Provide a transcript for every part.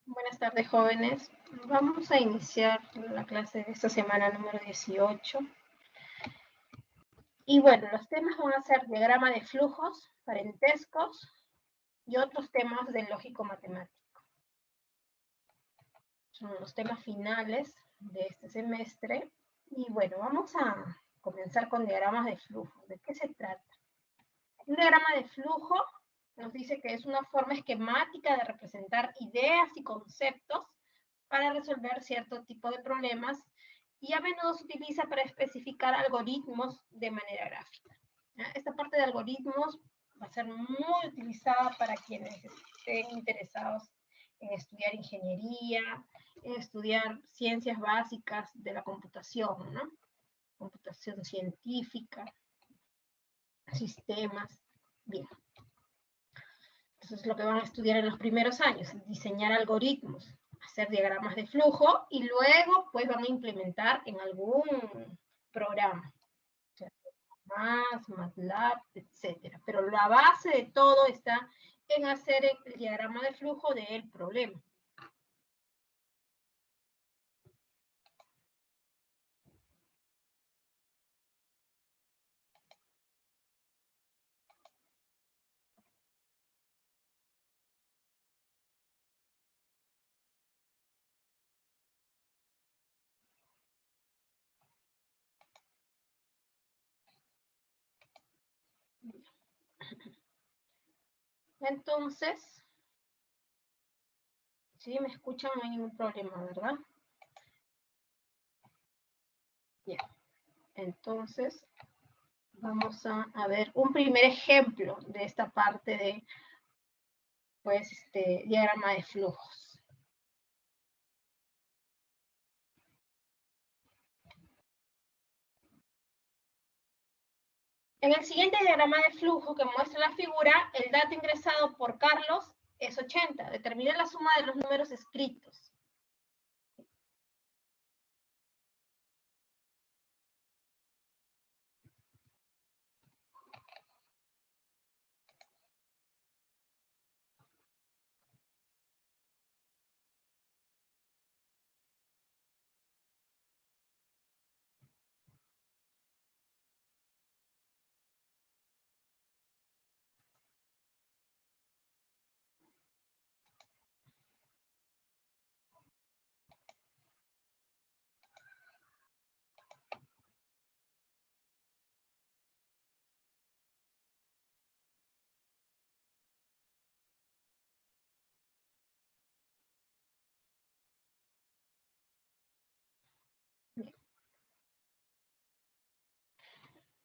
Buenas tardes, jóvenes. Vamos a iniciar la clase de esta semana número 18. Y bueno, los temas van a ser diagrama de flujos, parentescos y otros temas del lógico matemático. Son los temas finales de este semestre. Y bueno, vamos a comenzar con diagramas de flujo. ¿De qué se trata? Un diagrama de flujo nos dice que es una forma esquemática de representar ideas y conceptos para resolver cierto tipo de problemas y a menudo se utiliza para especificar algoritmos de manera gráfica. Esta parte de algoritmos va a ser muy utilizada para quienes estén interesados en estudiar ingeniería, en estudiar ciencias básicas de la computación, ¿no? Computación científica, sistemas. Bien. Entonces, lo que van a estudiar en los primeros años es diseñar algoritmos, hacer diagramas de flujo y luego pues van a implementar en algún programa, o sea, MATLAB, etc. Pero la base de todo está en hacer el diagrama de flujo del problema. Entonces, si me escuchan no hay ningún problema, ¿verdad? Bien. Entonces, vamos a ver un primer ejemplo de esta parte de pues, diagrama de flujos. En el siguiente diagrama de flujo que muestra la figura, el dato ingresado por Carlos es 80. Determina la suma de los números escritos.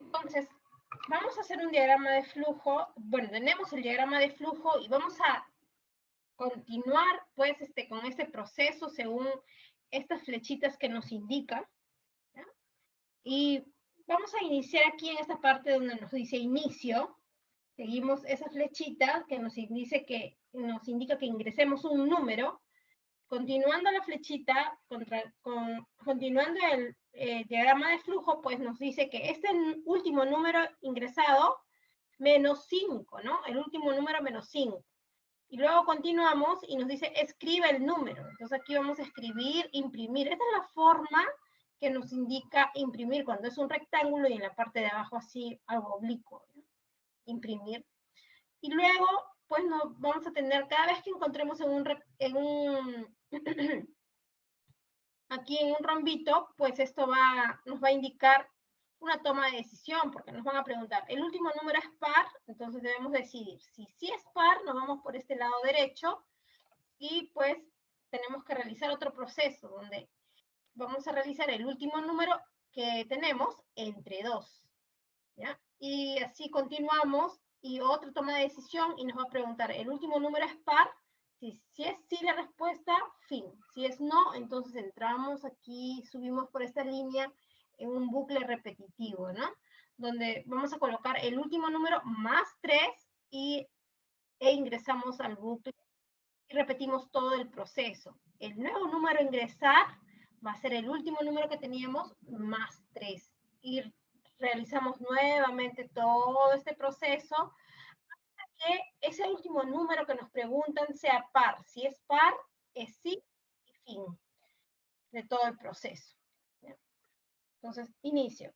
Entonces, vamos a hacer un diagrama de flujo. Bueno, tenemos el diagrama de flujo y vamos a continuar pues con este proceso según estas flechitas que nos indican. ¿Ya? Y vamos a iniciar aquí en esta parte donde nos dice inicio. Seguimos esa flechita que nos indica que ingresemos un número. Continuando la flechita, continuando el diagrama de flujo, pues nos dice que este último número ingresado, menos 5, ¿no? El último número menos 5. Y luego continuamos y nos dice, escribe el número. Entonces aquí vamos a escribir, imprimir. Esta es la forma que nos indica imprimir, cuando es un rectángulo y en la parte de abajo así, algo oblicuo, ¿no? Imprimir. Y luego, pues vamos a tener, cada vez que encontremos aquí en un rombito, pues esto nos va a indicar una toma de decisión, porque nos van a preguntar, ¿el último número es par? Entonces debemos decidir. Si es par, nos vamos por este lado derecho, y pues tenemos que realizar otro proceso, donde vamos a realizar el último número que tenemos entre 2. ¿Ya? Y así continuamos, y otra toma de decisión, y nos va a preguntar, ¿el último número es par? Si es sí la respuesta, fin. Si es no, entonces entramos aquí, subimos por esta línea en un bucle repetitivo, ¿no? Donde vamos a colocar el último número más 3 e ingresamos al bucle y repetimos todo el proceso. El nuevo número a ingresar va a ser el último número que teníamos más 3. Y realizamos nuevamente todo este proceso hasta que ese último número que nos preguntan sea par. Si es par, es sí y fin de todo el proceso. ¿Ya? Entonces, inicio.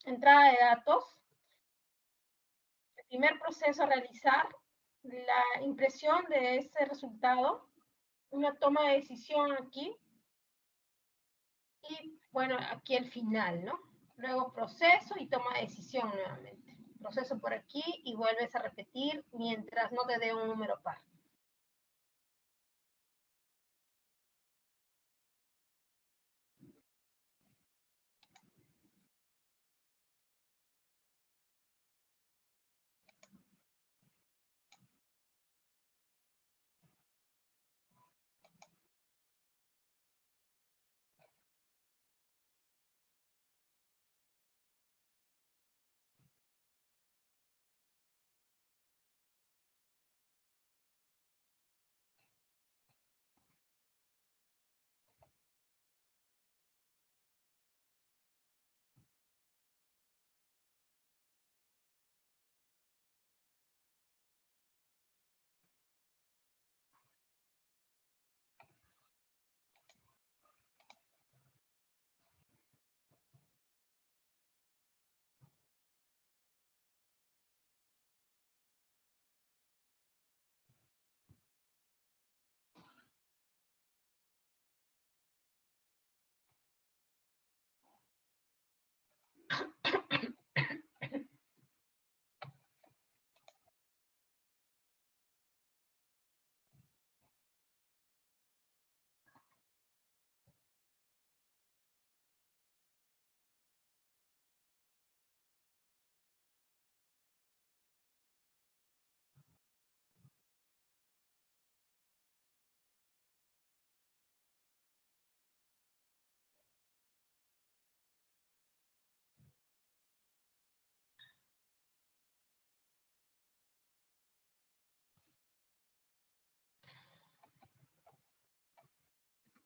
Entrada de datos. El primer proceso a realizar, la impresión de ese resultado, una toma de decisión aquí, y bueno, aquí el final, ¿no? Luego proceso y toma de decisión nuevamente. Proceso por aquí y vuelves a repetir mientras no te dé un número par.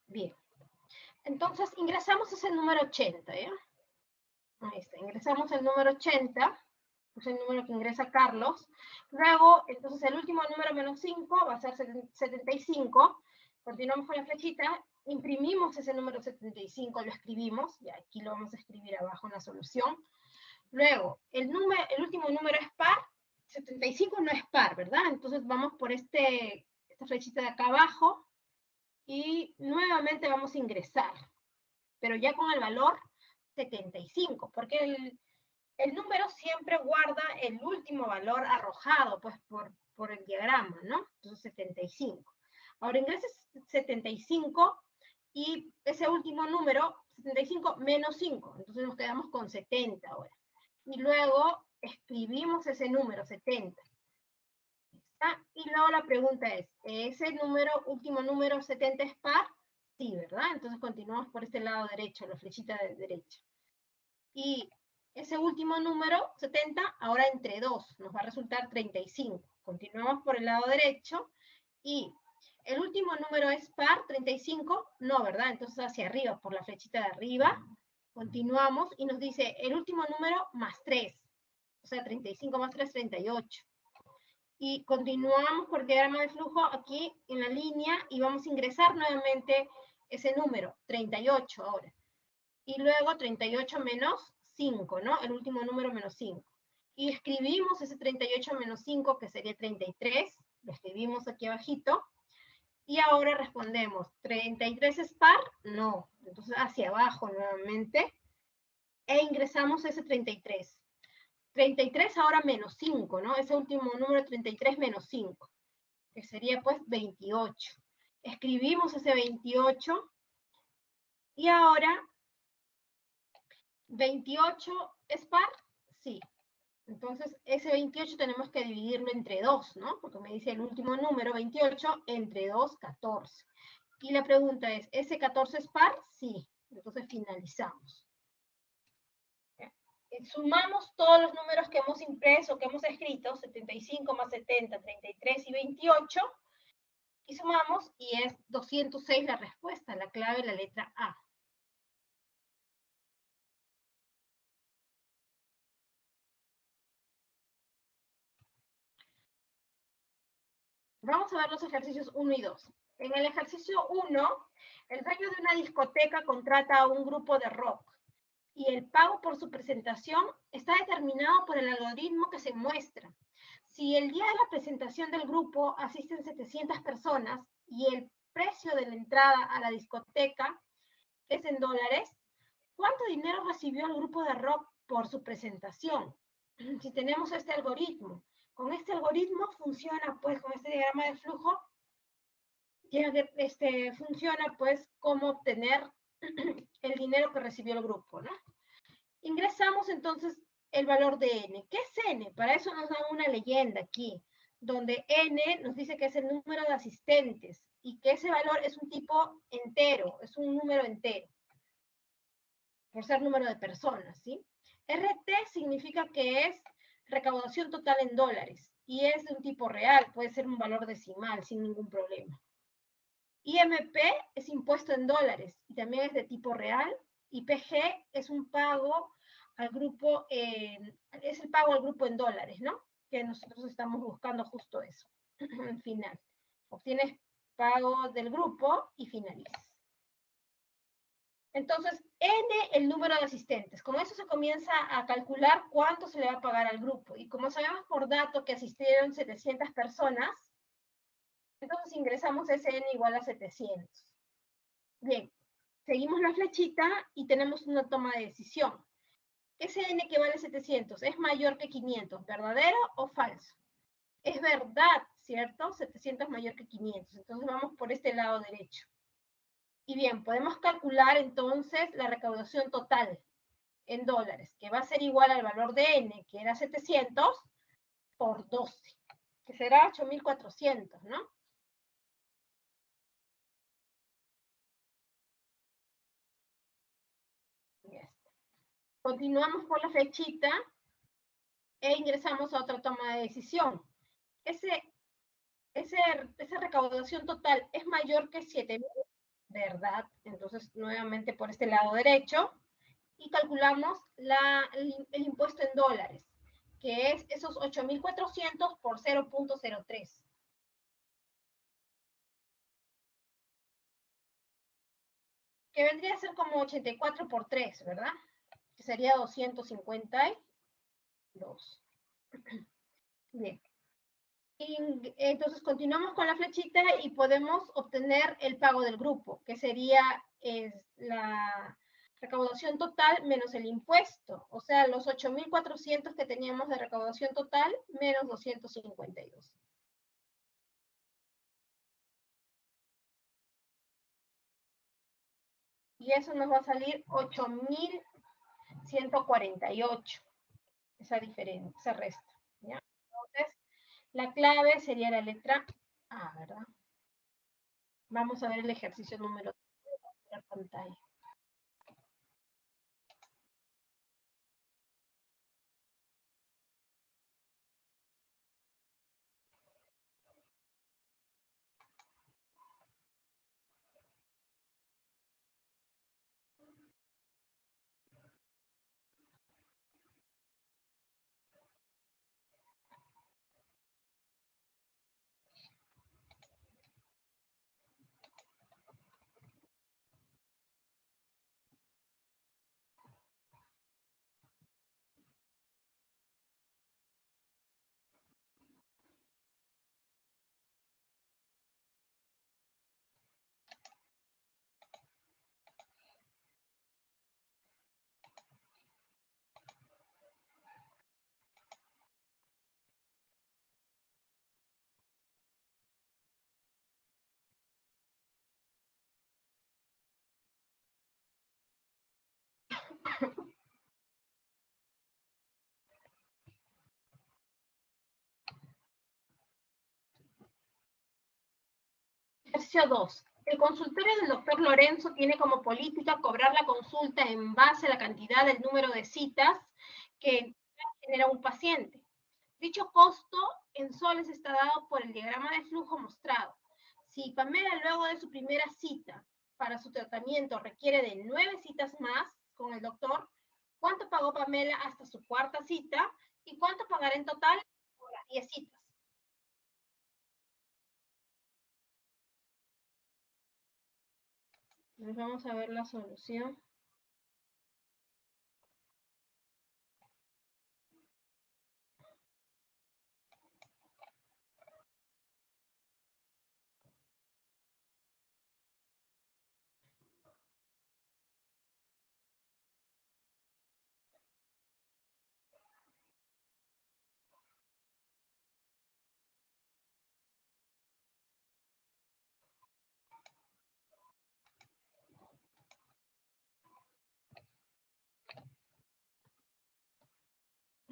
Bien. Entonces ingresamos ese número 80, ¿ya? Ahí está, ingresamos el número 80, es el número que ingresa Carlos. Luego, entonces el último número menos 5 va a ser 75. Continuamos con la flechita, imprimimos ese número 75, lo escribimos, y aquí lo vamos a escribir abajo en la solución. Luego, el último número es par, 75 no es par, ¿verdad? Entonces vamos por esta flechita de acá abajo, y nuevamente vamos a ingresar, pero ya con el valor 75, porque el número siempre guarda el último valor arrojado, pues, por el diagrama, ¿no? Entonces, 75. Ahora ingreses 75 y ese último número, 75 menos 5. Entonces nos quedamos con 70 ahora. Y luego escribimos ese número, 70. Y luego la pregunta es, ¿ese número, último número 70 es par? Sí, ¿verdad? Entonces continuamos por este lado derecho, la flechita de derecha. Y ese último número, 70, ahora entre 2, nos va a resultar 35. Continuamos por el lado derecho. Y el último número es par, 35, no, ¿verdad? Entonces hacia arriba, por la flechita de arriba. Continuamos y nos dice el último número más 3. O sea, 35 más 3, 38. Y continuamos por el diagrama de flujo aquí en la línea y vamos a ingresar nuevamente ese número, 38 ahora. Y luego 38 menos 5, ¿no? El último número menos 5. Y escribimos ese 38 menos 5, que sería 33. Lo escribimos aquí abajito. Y ahora respondemos, ¿33 es par? No. Entonces hacia abajo nuevamente. E ingresamos ese 33. 33 ahora menos 5, ¿no? Ese último número 33 menos 5, que sería pues 28. Escribimos ese 28 y ahora 28 es par, sí. Entonces ese 28 tenemos que dividirlo entre 2, ¿no? Porque me dice el último número 28 entre 2, 14. Y la pregunta es, ¿ese 14 es par? Sí. Entonces finalizamos. Sumamos todos los números que hemos impreso, que hemos escrito, 75 más 70, 33 y 28, y sumamos, y es 206 la respuesta, la clave, la letra A. Vamos a ver los ejercicios 1 y 2. En el ejercicio 1, el dueño de una discoteca contrata a un grupo de rock y el pago por su presentación está determinado por el algoritmo que se muestra. Si el día de la presentación del grupo asisten 700 personas y el precio de la entrada a la discoteca es en dólares, ¿cuánto dinero recibió el grupo de rock por su presentación? Si tenemos este algoritmo, con este algoritmo funciona, pues, con este diagrama de flujo, funciona, pues, cómo obtener el dinero que recibió el grupo, ¿no? Ingresamos entonces el valor de n. ¿Qué es n? Para eso nos dan una leyenda aquí, donde n nos dice que es el número de asistentes y que ese valor es un tipo entero, es un número entero, por ser número de personas, ¿sí? RT significa que es recaudación total en dólares y es de un tipo real, puede ser un valor decimal sin ningún problema. IMP es impuesto en dólares y también es de tipo real. Y PG es un pago al grupo, es el pago al grupo en dólares, ¿no? Que nosotros estamos buscando justo eso, al final. Obtienes pago del grupo y finalizas. Entonces, N el número de asistentes. Con eso se comienza a calcular cuánto se le va a pagar al grupo. Y como sabemos por dato que asistieron 700 personas, entonces ingresamos ese N igual a 700. Bien, seguimos la flechita y tenemos una toma de decisión. Ese N que vale 700 es mayor que 500, ¿verdadero o falso? Es verdad, ¿cierto? 700 es mayor que 500. Entonces vamos por este lado derecho. Y bien, podemos calcular entonces la recaudación total en dólares, que va a ser igual al valor de N, que era 700, por 12, que será 8.400, ¿no? Ya está. Continuamos por la flechita e ingresamos a otra toma de decisión. Esa recaudación total es mayor que 7.000, ¿verdad? Entonces, nuevamente por este lado derecho, y calculamos el impuesto en dólares, que es esos 8.400 por 0.03. Que vendría a ser como 84 por 3, ¿verdad? Que sería 252. Bien. Y entonces continuamos con la flechita y podemos obtener el pago del grupo, que sería la recaudación total menos el impuesto, o sea, los 8.400 que teníamos de recaudación total menos 252. Y eso nos va a salir 8.148, esa diferencia, esa resta, ¿ya? Entonces, la clave sería la letra A, ¿verdad? Vamos a ver el ejercicio número 3 de la pantalla. Ejercicio 2. El consultorio del doctor Lorenzo tiene como política cobrar la consulta en base a la cantidad del número de citas que genera un paciente. Dicho costo en soles está dado por el diagrama de flujo mostrado. Si Pamela luego de su primera cita para su tratamiento requiere de 9 citas más con el doctor, ¿cuánto pagó Pamela hasta su cuarta cita y cuánto pagará en total por las 10 citas? Entonces vamos a ver la solución.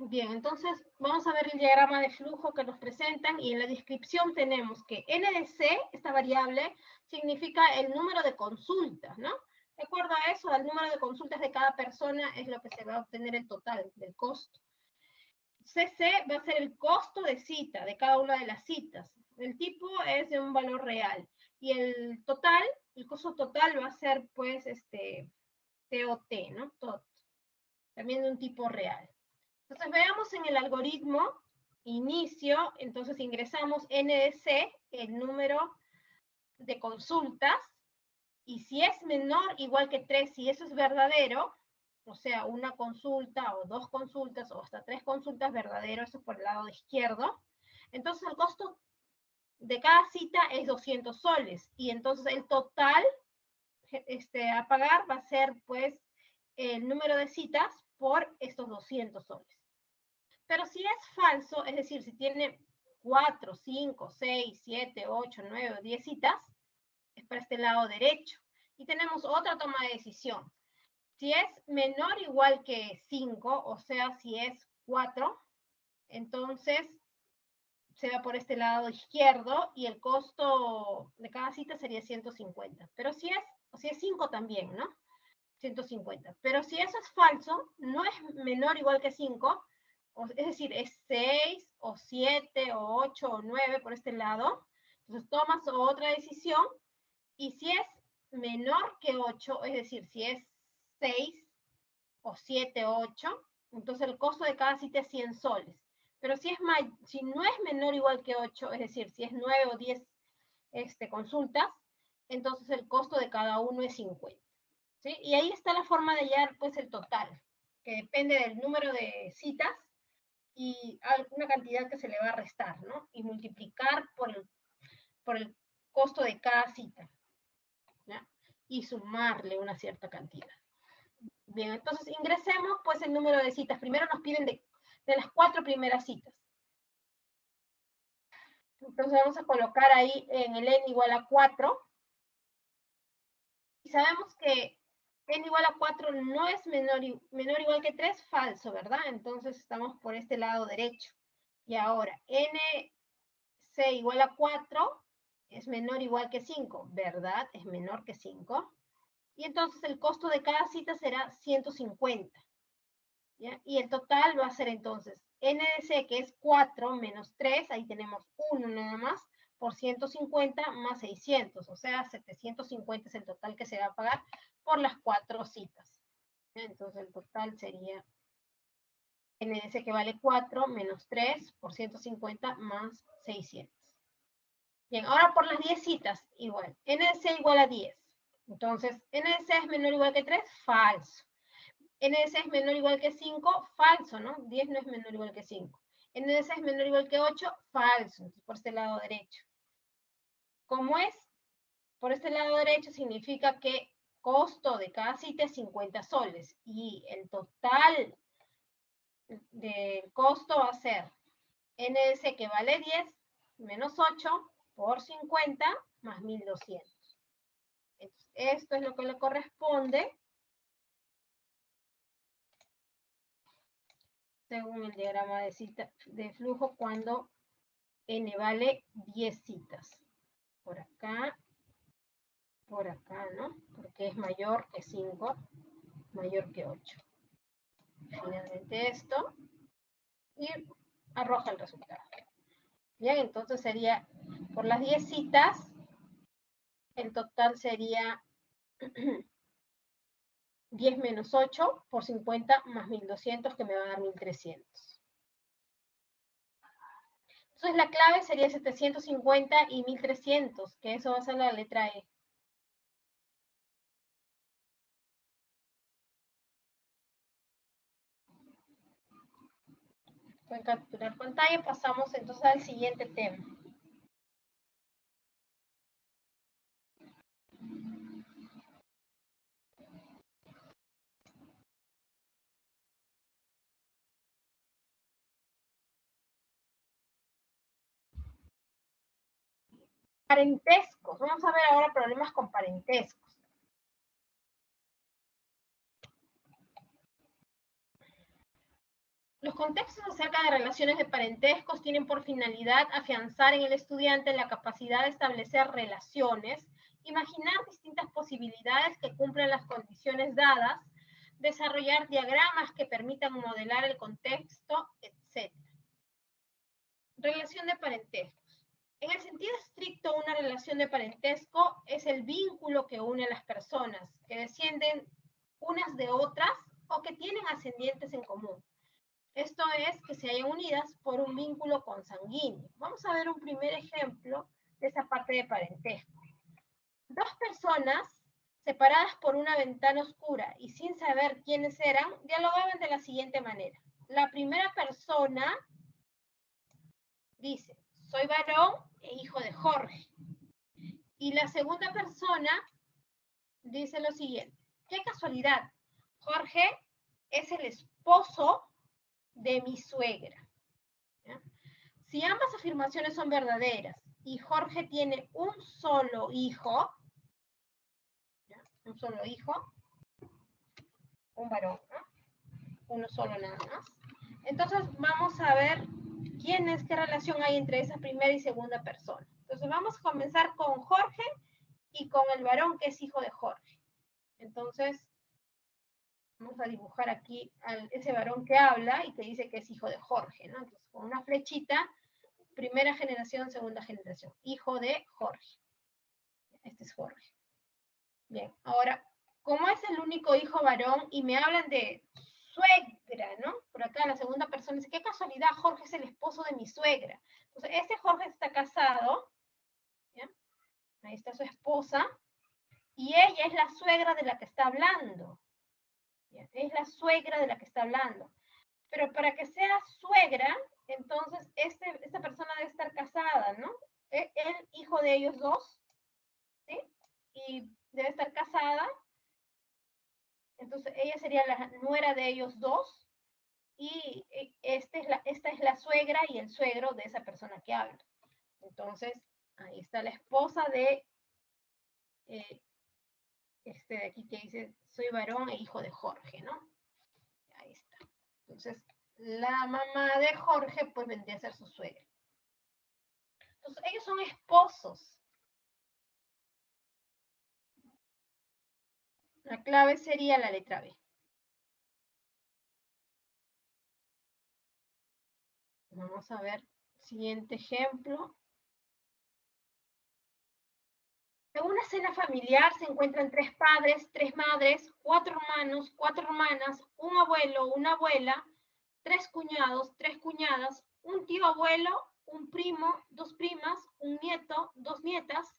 Bien, entonces vamos a ver el diagrama de flujo que nos presentan y en la descripción tenemos que n de c, esta variable, significa el número de consultas, ¿no? De acuerdo a eso, al número de consultas de cada persona es lo que se va a obtener el total del costo. CC va a ser el costo de cita de cada una de las citas. El tipo es de un valor real. Y el total, el costo total va a ser pues TOT, ¿no? TOT. También de un tipo real. Entonces veamos en el algoritmo inicio, entonces ingresamos NDC, el número de consultas, y si es menor igual que 3, si eso es verdadero, o sea, una consulta o dos consultas o hasta 3 consultas verdadero, eso por el lado izquierdo, entonces el costo de cada cita es 200 soles, y entonces el total a pagar va a ser pues el número de citas por estos 200 soles. Pero si es falso, es decir, si tiene 4, 5, 6, 7, 8, 9, 10 citas, es para este lado derecho. Y tenemos otra toma de decisión. Si es menor o igual que 5, o sea, si es 4, entonces se va por este lado izquierdo y el costo de cada cita sería 150. Pero si es 5 también, ¿no? 150. Pero si eso es falso, no es menor o igual que 5, es decir, es 6 o 7 o 8 o 9 por este lado, entonces tomas otra decisión y si es menor que 8, es decir, si es 6 o 7 o 8, entonces el costo de cada cita es 100 soles. Pero si no es menor o igual que 8, es decir, si es 9 o 10 consultas, entonces el costo de cada uno es 50. ¿Sí? Y ahí está la forma de hallar pues el total, que depende del número de citas y alguna cantidad que se le va a restar, ¿no? Y multiplicar por el costo de cada cita, ¿ya? Y sumarle una cierta cantidad. Bien, entonces ingresemos pues el número de citas. Primero nos piden de las 4 primeras citas. Entonces vamos a colocar ahí en el n igual a 4. Y sabemos que n igual a 4 no es menor o igual que 3, falso, ¿verdad? Entonces estamos por este lado derecho. Y ahora, nc igual a 4 es menor o igual que 5, ¿verdad? Es menor que 5. Y entonces el costo de cada cita será 150. ¿Ya? Y el total va a ser entonces n de c, que es 4 menos 3, ahí tenemos 1 nada más, por 150 más 600, o sea, 750 es el total que se va a pagar por las 4 citas. Entonces el total sería n de c, que vale 4 menos 3 por 150 más 600. Bien, ahora por las 10 citas, igual. N de c igual a 10. Entonces, n de c es menor o igual que 3, falso. N de c es menor o igual que 5, falso, ¿no? 10 no es menor o igual que 5. N de c es menor o igual que 8, falso. Entonces, por este lado derecho. Como es por este lado derecho, significa que costo de cada cita es 50 soles. Y el total del costo va a ser N de c, que vale 10, menos 8 por 50 más 1200. Entonces, esto es lo que le corresponde según el diagrama de flujo cuando n vale 10 citas. Por acá, ¿no? Porque es mayor que 5, mayor que 8. Finalmente esto, y arroja el resultado. Bien, entonces sería, por las 10 citas, el total sería 10 menos 8 por 50 más 1200, que me va a dar 1300. Entonces la clave sería 750 y 1300, que eso va a ser la letra E. Pueden capturar pantalla. Pasamos entonces al siguiente tema. Parentescos. Vamos a ver ahora problemas con parentescos. Los contextos acerca de relaciones de parentescos tienen por finalidad afianzar en el estudiante la capacidad de establecer relaciones, imaginar distintas posibilidades que cumplan las condiciones dadas, desarrollar diagramas que permitan modelar el contexto, etc. Relación de parentescos. En el sentido estricto, una relación de parentesco es el vínculo que une a las personas que descienden unas de otras o que tienen ascendientes en común. Esto es que se hayan unidas por un vínculo consanguíneo. Vamos a ver un primer ejemplo de esa parte de parentesco. Dos personas separadas por una ventana oscura y sin saber quiénes eran, dialogaban de la siguiente manera. La primera persona dice, soy varón e hijo de Jorge. Y la segunda persona dice lo siguiente, qué casualidad, Jorge es el esposo de mi suegra. ¿Ya? Si ambas afirmaciones son verdaderas y Jorge tiene un solo hijo, ¿ya? Un solo hijo, un varón, ¿no? Uno solo nada más. Entonces vamos a ver qué relación hay entre esa primera y segunda persona. Entonces vamos a comenzar con Jorge y con el varón que es hijo de Jorge. Entonces vamos a dibujar aquí a ese varón que habla y que dice que es hijo de Jorge, ¿no? Entonces, con una flechita, primera generación, segunda generación. Hijo de Jorge. Este es Jorge. Bien, ahora, como es el único hijo varón y me hablan de suegra, ¿no? Por acá la segunda persona dice, qué casualidad, Jorge es el esposo de mi suegra. Entonces, este Jorge está casado, ¿ya? Ahí está su esposa, y ella es la suegra de la que está hablando. Es la suegra de la que está hablando. Pero para que sea suegra, entonces esta persona debe estar casada, ¿no? El hijo de ellos dos, ¿sí? Y debe estar casada. Entonces ella sería la nuera de ellos dos. Y esta es la suegra y el suegro de esa persona que habla. Entonces, ahí está la esposa de de aquí que dice, soy varón e hijo de Jorge, ¿no? Ahí está. Entonces, la mamá de Jorge, pues vendría a ser su suegra. Entonces, ellos son esposos. La clave sería la letra B. Vamos a ver, siguiente ejemplo. En una cena familiar se encuentran 3 padres, 3 madres, 4 hermanos, 4 hermanas, un abuelo, una abuela, 3 cuñados, 3 cuñadas, un tío abuelo, un primo, 2 primas, un nieto, 2 nietas,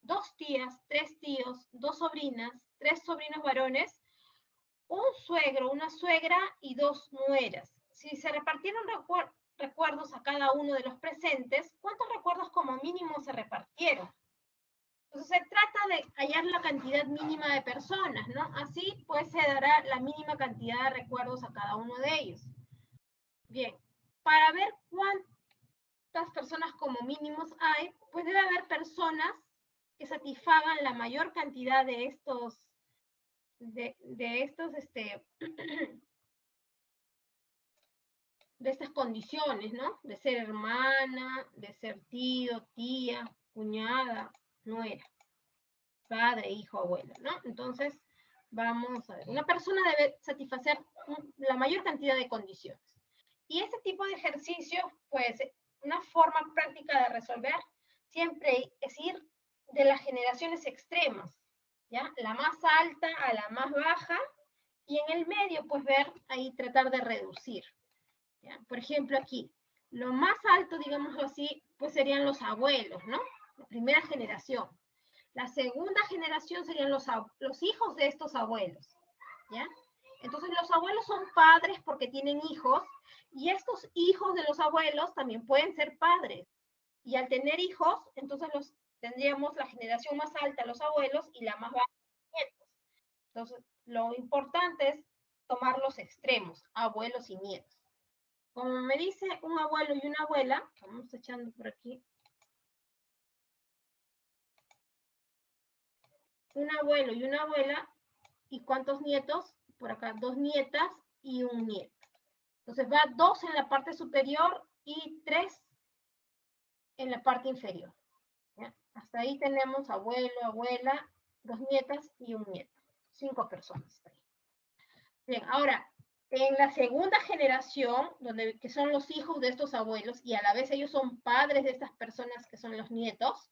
2 tías, 3 tíos, 2 sobrinas, 3 sobrinos varones, un suegro, una suegra y 2 nueras. Si se repartieron recuerdos a cada uno de los presentes, ¿cuántos recuerdos como mínimo se repartieron? Entonces se trata de hallar la cantidad mínima de personas, ¿no? Así pues se dará la mínima cantidad de recuerdos a cada uno de ellos. Bien, para ver cuántas personas como mínimos hay, pues debe haber personas que satisfagan la mayor cantidad de estos, de estas condiciones, ¿no? De ser hermana, de ser tío, tía, cuñada, nuera, padre, hijo, abuelo, ¿no? Entonces, vamos a ver, una persona debe satisfacer la mayor cantidad de condiciones. Y este tipo de ejercicio, pues, una forma práctica de resolver siempre es ir de las generaciones extremas, ¿ya? La más alta a la más baja, y en el medio, pues, ver ahí, tratar de reducir. ¿Ya? Por ejemplo, aquí, lo más alto, digámoslo así, pues serían los abuelos, ¿no? La primera generación. La segunda generación serían los hijos de estos abuelos, ¿ya? Entonces los abuelos son padres porque tienen hijos, y estos hijos de los abuelos también pueden ser padres. Y al tener hijos, entonces tendríamos la generación más alta, los abuelos, y la más baja, los nietos. Entonces, lo importante es tomar los extremos, abuelos y nietos. Como me dice un abuelo y una abuela, vamos echando por aquí. Un abuelo y una abuela, ¿y cuántos nietos? Por acá, 2 nietas y un nieto. Entonces va 2 en la parte superior y 3 en la parte inferior. ¿Ya? Hasta ahí tenemos abuelo, abuela, 2 nietas y un nieto. 5 personas. Bien, ahora, en la segunda generación, que son los hijos de estos abuelos, y a la vez ellos son padres de estas personas que son los nietos,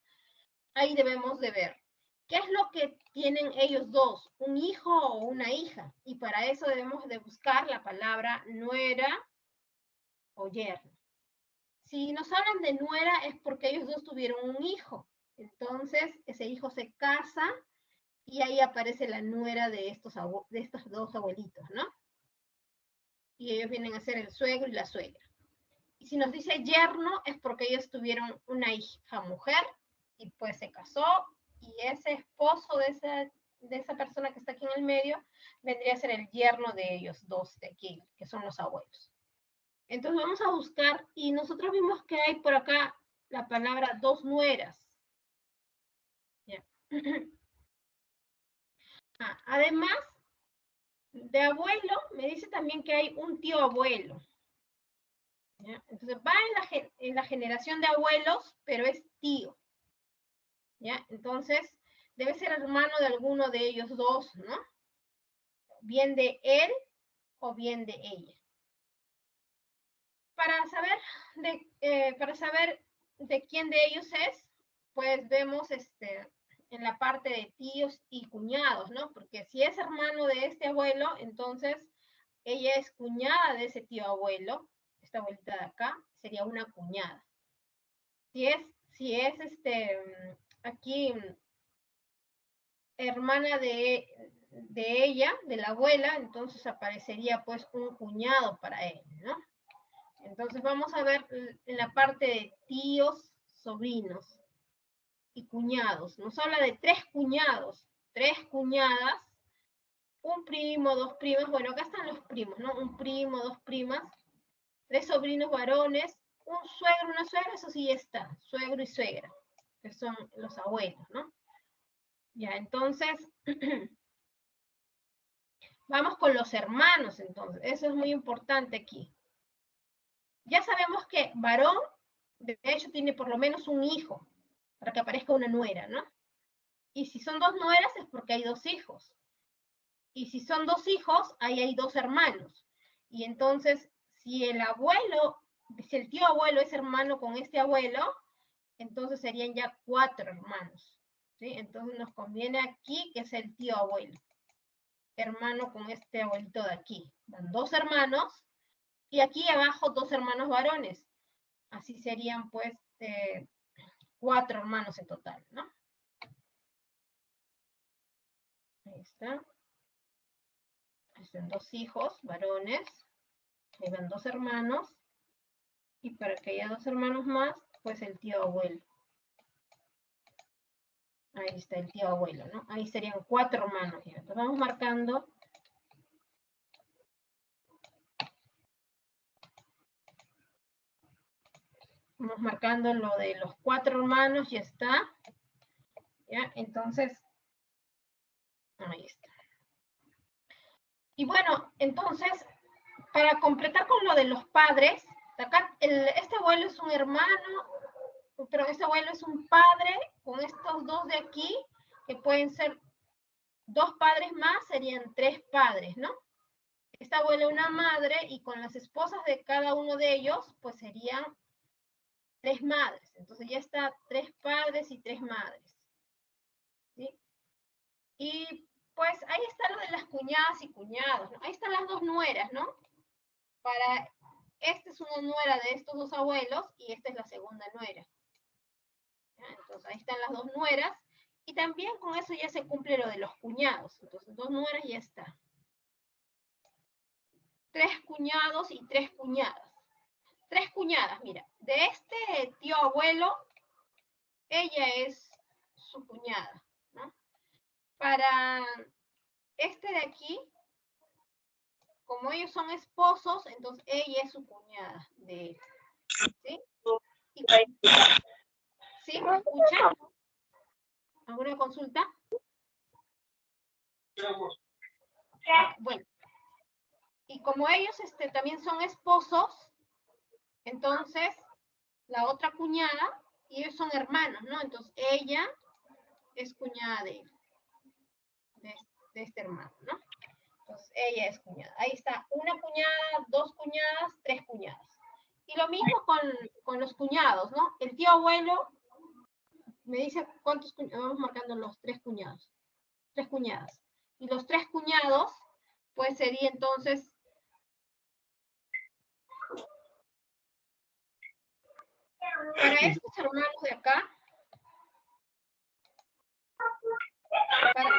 ahí debemos de ver qué es lo que tienen ellos dos, un hijo o una hija. Y para eso debemos de buscar la palabra nuera o yerno. Si nos hablan de nuera es porque ellos dos tuvieron un hijo. Entonces, ese hijo se casa y ahí aparece la nuera de estos dos abuelitos, ¿no? Y ellos vienen a ser el suegro y la suegra. Y si nos dice yerno es porque ellos tuvieron una hija mujer y pues se casó, y ese esposo de esa persona que está aquí en el medio vendría a ser el yerno de ellos dos de aquí, que son los abuelos. Entonces vamos a buscar, y nosotros vimos que hay por acá la palabra dos nueras. ¿Ya? Además de abuelo, me dice también que hay un tío abuelo. ¿Ya? Entonces va en la generación de abuelos, pero es tío. ¿Ya? Entonces debe ser hermano de alguno de ellos dos, ¿no? Bien de él o bien de ella. Para saber de quién de ellos es, pues vemos en la parte de tíos y cuñados, ¿no? Porque si es hermano de este abuelo, entonces ella es cuñada de ese tío abuelo, esta abuelita de acá, sería una cuñada. Si es aquí hermana de ella, de la abuela, entonces aparecería pues un cuñado para él, ¿no? Entonces vamos a ver en la parte de tíos, sobrinos y cuñados. Nos habla de 3 cuñados, 3 cuñadas, un primo, 2 primas. Bueno, acá están los primos, ¿no? Un primo, 2 primas, 3 sobrinos varones, un suegro, una suegra, eso sí está, suegro y suegra, que son los abuelos, ¿no? Ya, entonces, vamos con los hermanos, entonces. Eso es muy importante aquí. Ya sabemos que varón, de hecho, tiene por lo menos un hijo, para que aparezca una nuera, ¿no? Y si son 2 nueras es porque hay 2 hijos. Y si son 2 hijos, ahí hay 2 hermanos. Y entonces, si el tío abuelo es hermano con este abuelo, entonces serían ya 4 hermanos. ¿Sí? Entonces nos conviene aquí que es el tío abuelo, hermano con este abuelito de aquí. Van 2 hermanos, y aquí abajo 2 hermanos varones. Así serían pues 4 hermanos en total, ¿no? Ahí está. Están 2 hijos varones, ahí van 2 hermanos, y para que haya 2 hermanos más, pues el tío abuelo. Ahí está el tío abuelo, ¿no? Ahí serían 4 hermanos. Ya. Entonces vamos marcando. Vamos marcando lo de los 4 hermanos, ya está. ¿Ya? Entonces, ahí está. Y bueno, entonces, para completar con lo de los padres, acá este abuelo es un hermano, pero este abuelo es un padre con estos 2 de aquí, que pueden ser 2 padres más, serían 3 padres, ¿no? Esta abuela una madre, y con las esposas de cada uno de ellos, pues serían 3 madres. Entonces ya está 3 padres y 3 madres. ¿Sí? Y pues ahí está lo de las cuñadas y cuñados, ¿no? Ahí están las 2 nueras, ¿no? Esta es una nuera de estos 2 abuelos, y esta es la segunda nuera. ¿Ya? Entonces ahí están las 2 nueras, y también con eso ya se cumple lo de los cuñados. Entonces 2 nueras ya está. 3 cuñados y 3 cuñadas. 3 cuñadas, mira, de este tío abuelo, ella es su cuñada, ¿no? Para este de aquí, como ellos son esposos, entonces ella es su cuñada de él, ¿sí? ¿Sí? ¿Me escuchan? ¿Alguna consulta? Bueno, y como ellos también son esposos, entonces la otra cuñada, y ellos son hermanos, ¿no? Entonces ella es cuñada de él, de este hermano, ¿no? Entonces ella es cuñada. Ahí está, una cuñada, 2 cuñadas, 3 cuñadas. Y lo mismo con los cuñados, ¿no? El tío abuelo me dice cuántos cuñados, vamos marcando los 3 cuñados, 3 cuñadas. Y los 3 cuñados, pues sería entonces para estos hermanos de acá,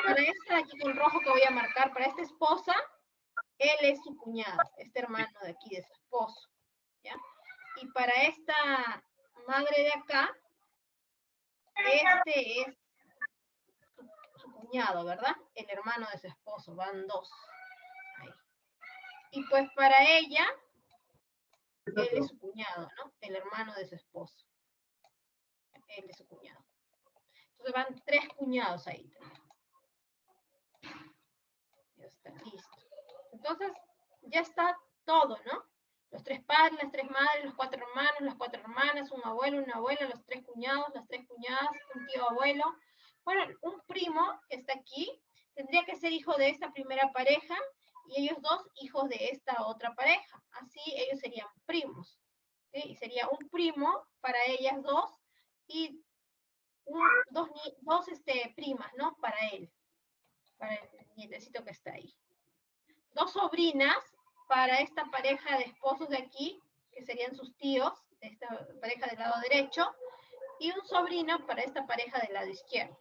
para esta de aquí con rojo que voy a marcar, para esta esposa, él es su cuñado, este hermano de aquí, de su esposo, ¿ya? Y para esta madre de acá, este es su cuñado, ¿verdad? El hermano de su esposo, van 2. Ahí. Y pues para ella, él es su cuñado, ¿no? El hermano de su esposo. Él es su cuñado. Entonces van 3 cuñados ahí. Ya está, listo. Entonces, ya está todo, ¿no? Los 3 padres, las 3 madres, los 4 hermanos, las 4 hermanas, un abuelo, una abuela, los 3 cuñados, las 3 cuñadas, un tío abuelo. Bueno, un primo que está aquí tendría que ser hijo de esta primera pareja y ellos 2 hijos de esta otra pareja. Así ellos serían primos. ¿Sí? Y sería un primo para ellas 2 y dos primas, ¿no? Para él, para el nietecito que está ahí. 2 sobrinas para esta pareja de esposos de aquí, que serían sus tíos, de esta pareja del lado derecho, y un sobrino para esta pareja del lado izquierdo.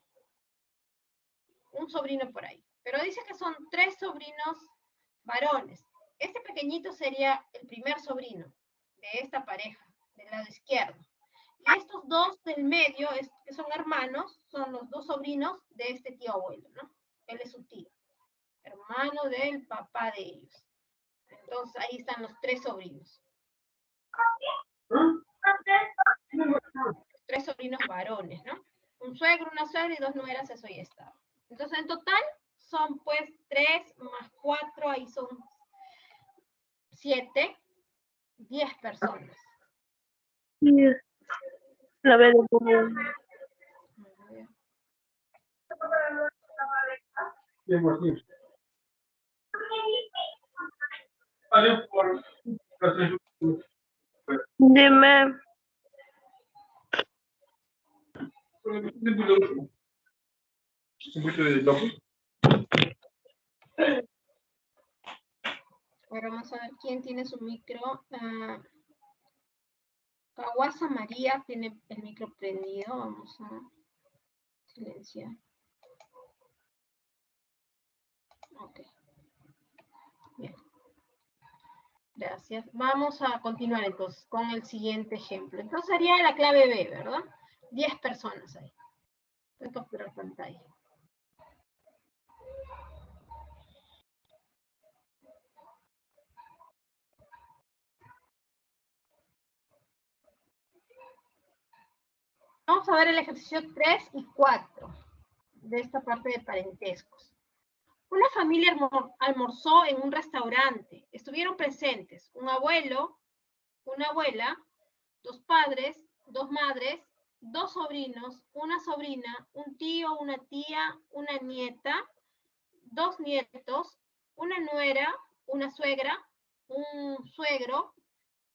Un sobrino por ahí. Pero dice que son 3 sobrinos varones. Este pequeñito sería el primer sobrino de esta pareja del lado izquierdo. Y estos 2 del medio, que son hermanos, son los 2 sobrinos de este tío abuelo, ¿no? Él es su tío, hermano del papá de ellos. Entonces ahí están los 3 sobrinos. 3 sobrinos varones, ¿no? Un suegro, una suegra y 2 nueras, eso ya estaba. Entonces en total son pues 3 más 4, ahí son 7, 10 personas. La veo como... Dime. Ahora vamos a ver quién tiene su micro. Kawasa María tiene el micro prendido. Vamos a silenciar. Ok. Bien. Gracias. Vamos a continuar entonces con el siguiente ejemplo. Entonces sería la clave B, ¿verdad? 10 personas ahí. Voy a capturar pantalla. Vamos a ver el ejercicio 3 y 4 de esta parte de parentescos. Una familia almorzó en un restaurante. Estuvieron presentes un abuelo, una abuela, 2 padres, 2 madres, 2 sobrinos, una sobrina, un tío, una tía, una nieta, 2 nietos, una nuera, una suegra, un suegro,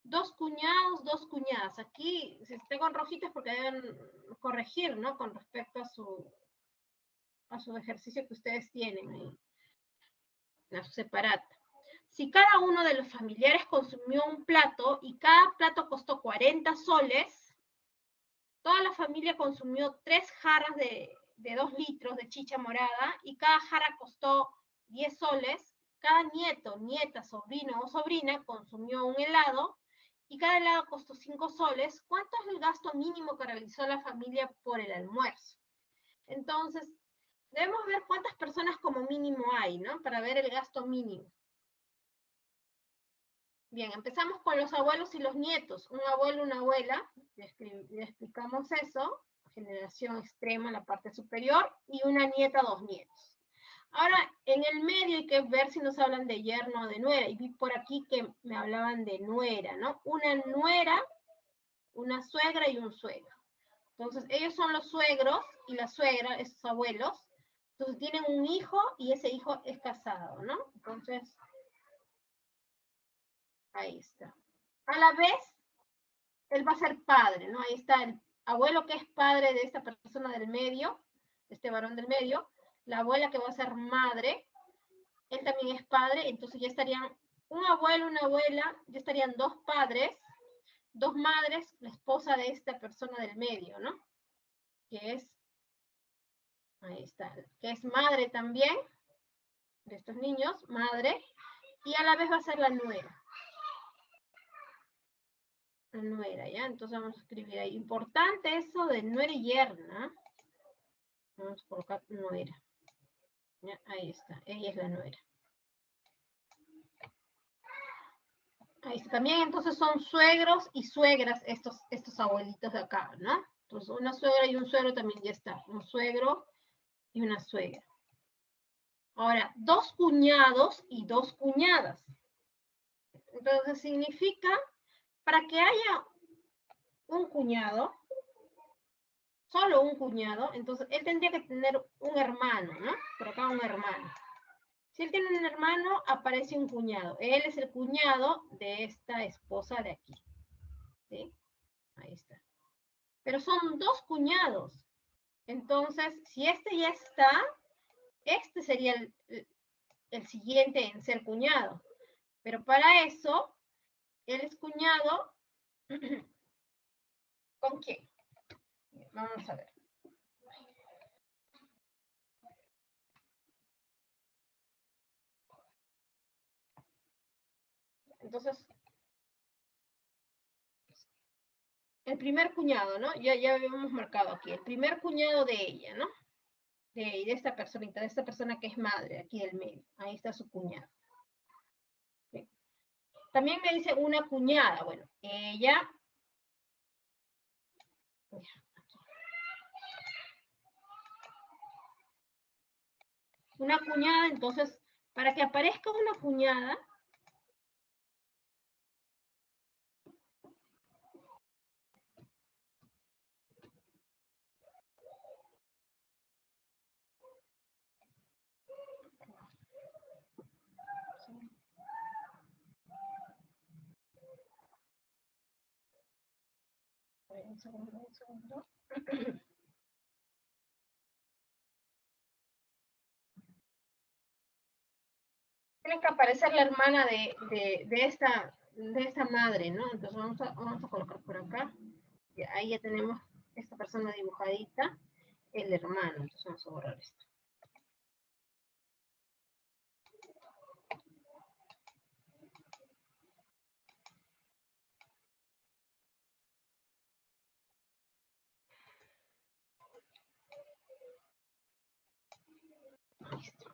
2 cuñados, 2 cuñadas. Aquí, si está con rojitas, porque deben corregir, ¿no? Con respecto a su ejercicio que ustedes tienen ahí, a su separata. Si cada uno de los familiares consumió un plato y cada plato costó 40 soles, toda la familia consumió 3 jarras de 2 litros de chicha morada y cada jarra costó 10 soles, cada nieto, nieta, sobrino o sobrina consumió un helado y cada helado costó 5 soles, ¿cuánto es el gasto mínimo que realizó la familia por el almuerzo? Entonces, debemos ver cuántas personas como mínimo hay, ¿no? Para ver el gasto mínimo. Bien, empezamos con los abuelos y los nietos. Un abuelo, una abuela, le explicamos eso, generación extrema, la parte superior, y una nieta, 2 nietos. Ahora, en el medio hay que ver si nos hablan de yerno o de nuera, y vi por aquí que me hablaban de nuera, ¿no? Una nuera, una suegra y un suegro. Entonces, ellos son los suegros y la suegra, esos abuelos. Entonces, tienen un hijo y ese hijo es casado, ¿no? Entonces, ahí está. A la vez, él va a ser padre, ¿no? Ahí está el abuelo que es padre de esta persona del medio, este varón del medio, la abuela que va a ser madre, él también es padre, entonces ya estarían un abuelo, una abuela, ya estarían 2 padres, 2 madres, la esposa de esta persona del medio, ¿no? Que es, ahí está, que es madre también de estos niños, madre, y a la vez va a ser la nuera. La nuera, ¿ya? Entonces vamos a escribir ahí. Importante eso de nuera y yerna. Vamos a colocar nuera. ¿Ya? Ahí está, ella es la nuera. Ahí está. También entonces son suegros y suegras estos abuelitos de acá, ¿no? Entonces una suegra y un suegro también ya está. Un suegro y una suegra. Ahora, 2 cuñados y 2 cuñadas. Entonces significa, para que haya un cuñado, solo un cuñado, entonces él tendría que tener un hermano, ¿no? Por acá un hermano. Si él tiene un hermano, aparece un cuñado. Él es el cuñado de esta esposa de aquí. ¿Sí? Ahí está. Pero son 2 cuñados. Entonces, si este ya está, este sería el siguiente en ser cuñado. Pero para eso, él es cuñado, ¿con quién? Vamos a ver. Entonces, el primer cuñado, ¿no? Ya habíamos marcado aquí. El primer cuñado de ella, ¿no? De esta personita, de esta persona que es madre, aquí del medio. Ahí está su cuñado. ¿Sí? También me dice una cuñada. Bueno, ella... Una cuñada, entonces, para que aparezca una cuñada, un segundo. Tiene que aparecer la hermana de esta madre, ¿no? Entonces vamos a colocar por acá. Ahí ya tenemos esta persona dibujadita, el hermano. Entonces vamos a borrar esto. Listo.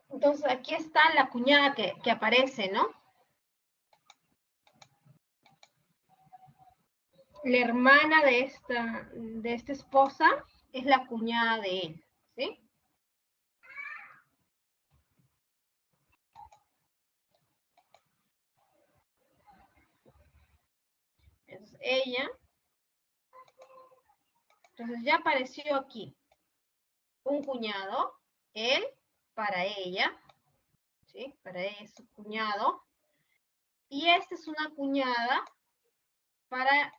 Entonces aquí está la cuñada que aparece, ¿no? La hermana de esta esposa es la cuñada de él, ¿sí? Entonces ella, entonces ya apareció aquí un cuñado, él para ella, ¿sí? Para ella es su cuñado, y esta es una cuñada para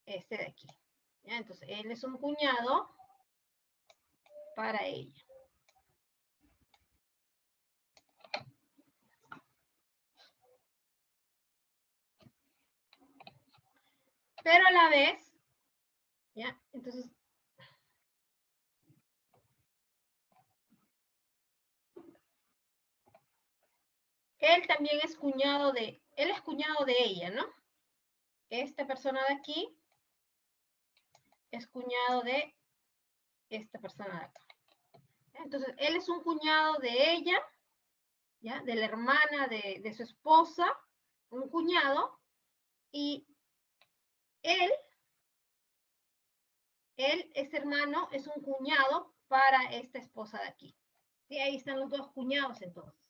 este de aquí. ¿Ya? Entonces él es un cuñado para ella. Pero a la vez, ¿Ya? Entonces, él también es cuñado de, él es cuñado de ella, ¿no? Esta persona de aquí es cuñado de esta persona de acá. Entonces, él es un cuñado de ella, ¿ya? De la hermana de su esposa, un cuñado, y él, este hermano, es un cuñado para esta esposa de aquí. ¿Sí? Ahí están los dos cuñados entonces.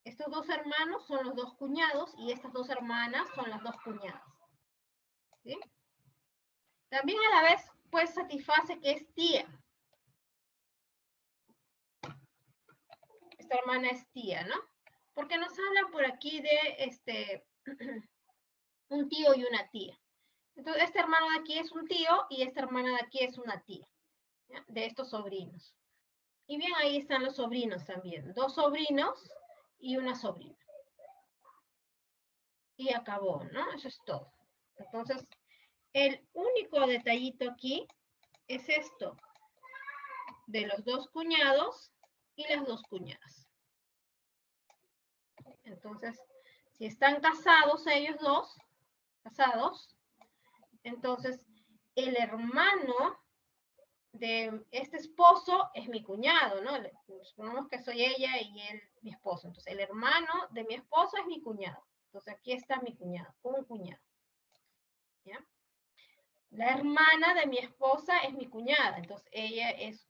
Estos dos hermanos son los dos cuñados y estas dos hermanas son las dos cuñadas. ¿Sí? También a la vez, pues satisface que es tía. Esta hermana es tía, ¿no? Porque nos habla por aquí de un tío y una tía. Entonces, este hermano de aquí es un tío y esta hermana de aquí es una tía, ¿ya? De estos sobrinos. Y bien, ahí están los sobrinos también. Dos sobrinos y una sobrina. Y acabó, ¿no? Eso es todo. Entonces, el único detallito aquí es esto, de los dos cuñados y las dos cuñadas. Entonces, si están casados ellos dos, casados, entonces el hermano de este esposo es mi cuñado, ¿no? Supongamos que soy ella y él mi esposo. Entonces, el hermano de mi esposo es mi cuñado. Entonces, aquí está mi cuñado, un cuñado. ¿Ya? La hermana de mi esposa es mi cuñada. Entonces, ella es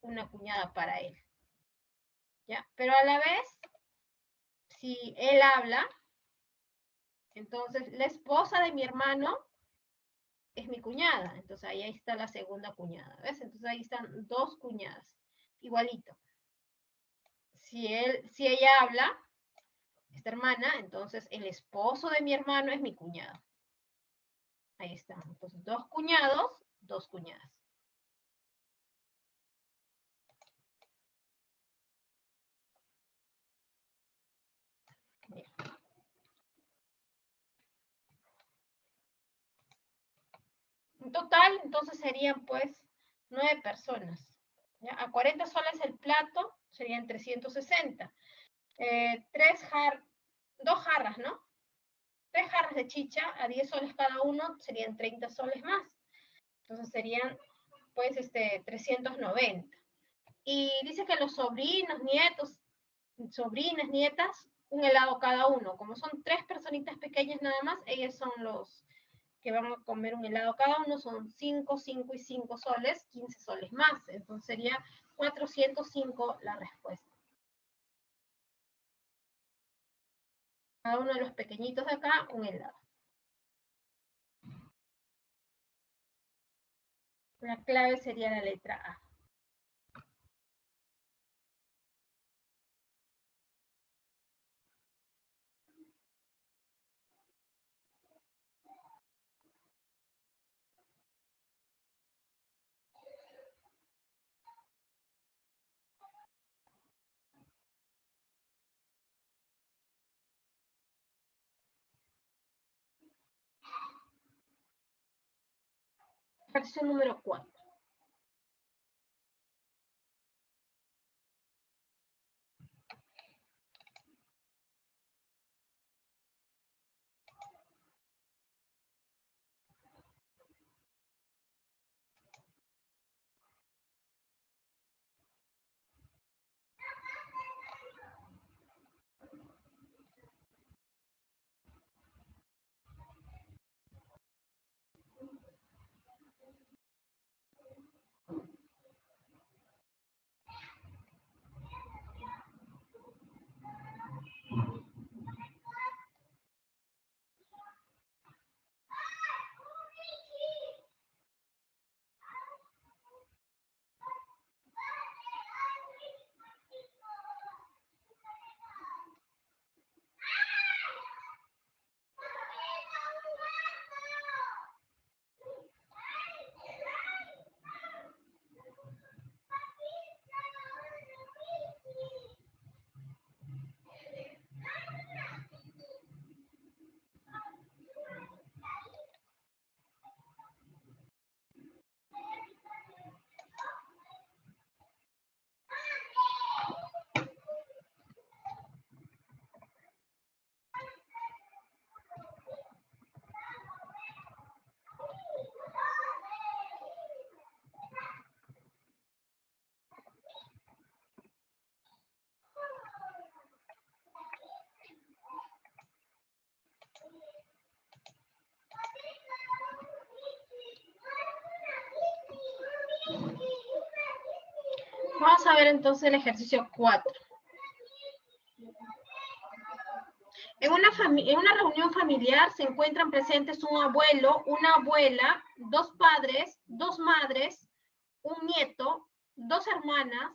una cuñada para él. ¿Ya? Pero a la vez, si él habla, entonces la esposa de mi hermano es mi cuñada. Entonces, ahí está la segunda cuñada. ¿Ves? Entonces, ahí están dos cuñadas. Igualito. Si ella habla, esta hermana, entonces el esposo de mi hermano es mi cuñado. Ahí está. Entonces, dos cuñados, dos cuñadas. Bien. En total, entonces serían pues 9 personas. ¿Ya? A 40 soles el plato serían 360. Dos jarras, ¿no? 3 jarras de chicha a 10 soles cada uno serían 30 soles más. Entonces serían pues 390. Y dice que los sobrinos, nietos, sobrinas, nietas, un helado cada uno. Como son 3 personitas pequeñas nada más, ellos son los que van a comer un helado cada uno, son 5, 5 y 5 soles, 15 soles más. Entonces sería 405 la respuesta. Cada uno de los pequeñitos de acá, un helado. La clave sería la letra A. Ejercicio número 4. Vamos a ver entonces el ejercicio 4. En una reunión familiar se encuentran presentes un abuelo, una abuela, dos padres, dos madres, un nieto, dos hermanas,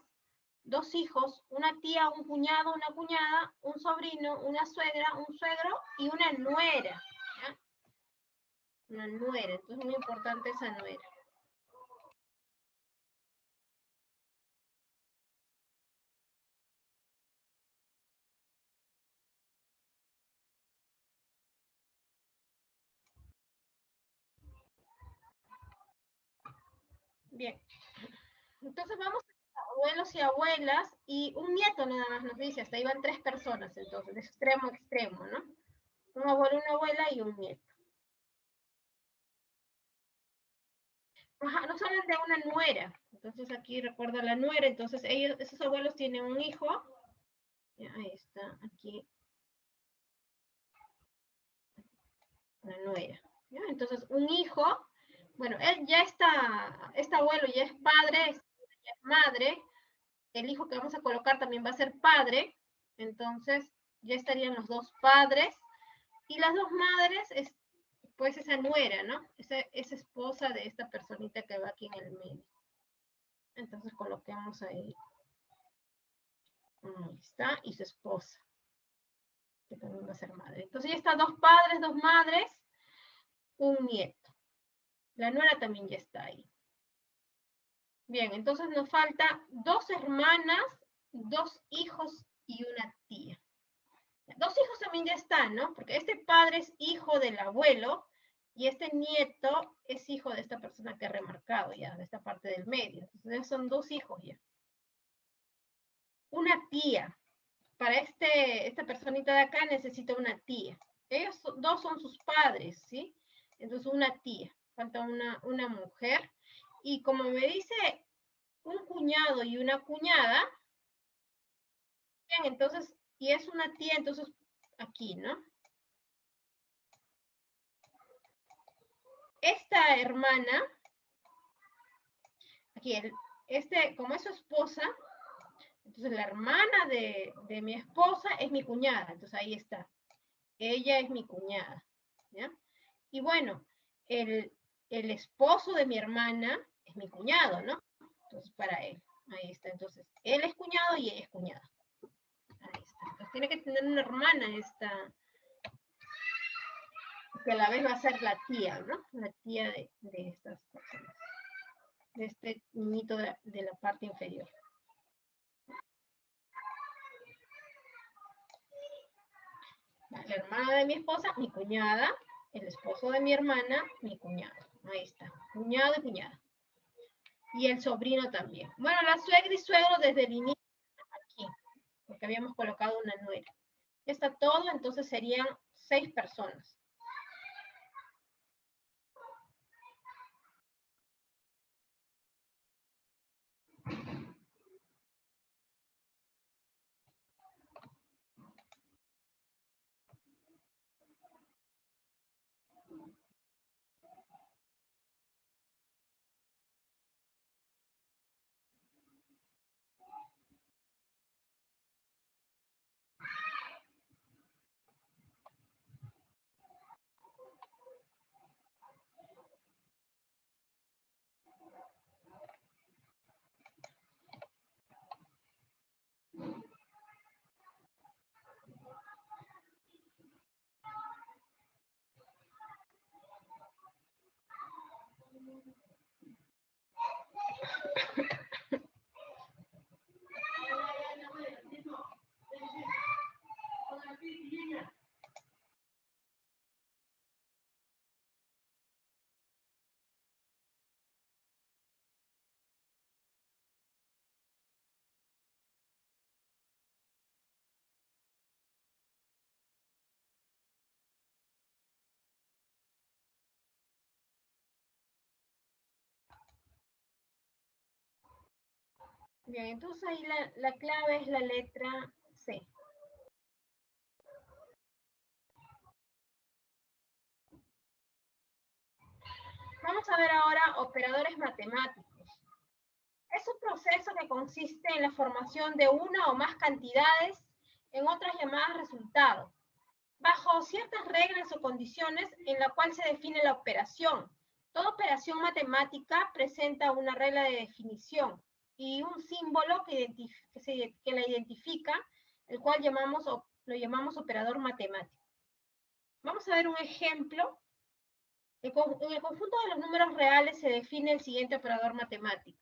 dos hijos, una tía, un cuñado, una cuñada, un sobrino, una suegra, un suegro y una nuera. ¿Ya? Una nuera, entonces es muy importante esa nuera. Bien, entonces vamos a abuelos y abuelas y un nieto nada más nos dice, hasta ahí van 3 personas entonces, de extremo a extremo, ¿no? Un abuelo, una abuela y un nieto. Ajá, nos hablan de una nuera, entonces aquí recuerda la nuera, entonces ellos, esos abuelos tienen un hijo, ya, ahí está, aquí, la nuera, ¿ya? Entonces un hijo, bueno, él ya está, este abuelo ya es padre, ya es madre, el hijo que vamos a colocar también va a ser padre, entonces ya estarían los dos padres, y las dos madres, es, pues esa nuera, ¿no? Esa esposa de esta personita que va aquí en el medio. Entonces coloquemos ahí. Ahí está, y su esposa, que también va a ser madre. Entonces ya están dos padres, dos madres, un nieto. La nuera también ya está ahí. Bien, entonces nos falta dos hermanas, dos hijos y una tía. Dos hijos también ya están, ¿no? Porque este padre es hijo del abuelo y este nieto es hijo de esta persona que he remarcado ya, de esta parte del medio. Entonces son dos hijos ya. Una tía. Para esta personita de acá necesita una tía. Ellos dos son sus padres, ¿sí? Entonces una tía. Falta una mujer. Y como me dice un cuñado y una cuñada, bien, entonces, y es una tía, entonces aquí, ¿no? Esta hermana, aquí, como es su esposa, entonces la hermana de mi esposa es mi cuñada, entonces ahí está. Ella es mi cuñada, ¿ya? Y bueno, el esposo de mi hermana es mi cuñado, ¿no? Entonces para él, ahí está. Entonces, él es cuñado y ella es cuñada. Ahí está. Entonces tiene que tener una hermana esta, que a la vez va a ser la tía, ¿no? La tía de estas personas, de este niñito de la parte inferior. La hermana de mi esposa, mi cuñada, el esposo de mi hermana, mi cuñado. Ahí está, cuñado y cuñada. Y el sobrino también. Bueno, la suegra y suegro desde el inicio aquí, porque habíamos colocado una nuera. Ya está todo, entonces serían 6 personas. Bien, entonces ahí la clave es la letra C. Vamos a ver ahora operadores matemáticos. Es un proceso que consiste en la formación de una o más cantidades, en otras llamadas resultados, bajo ciertas reglas o condiciones en la cual se define la operación. Toda operación matemática presenta una regla de definición y un símbolo que la identifica, el cual lo llamamos operador matemático. Vamos a ver un ejemplo. En el conjunto de los números reales se define el siguiente operador matemático.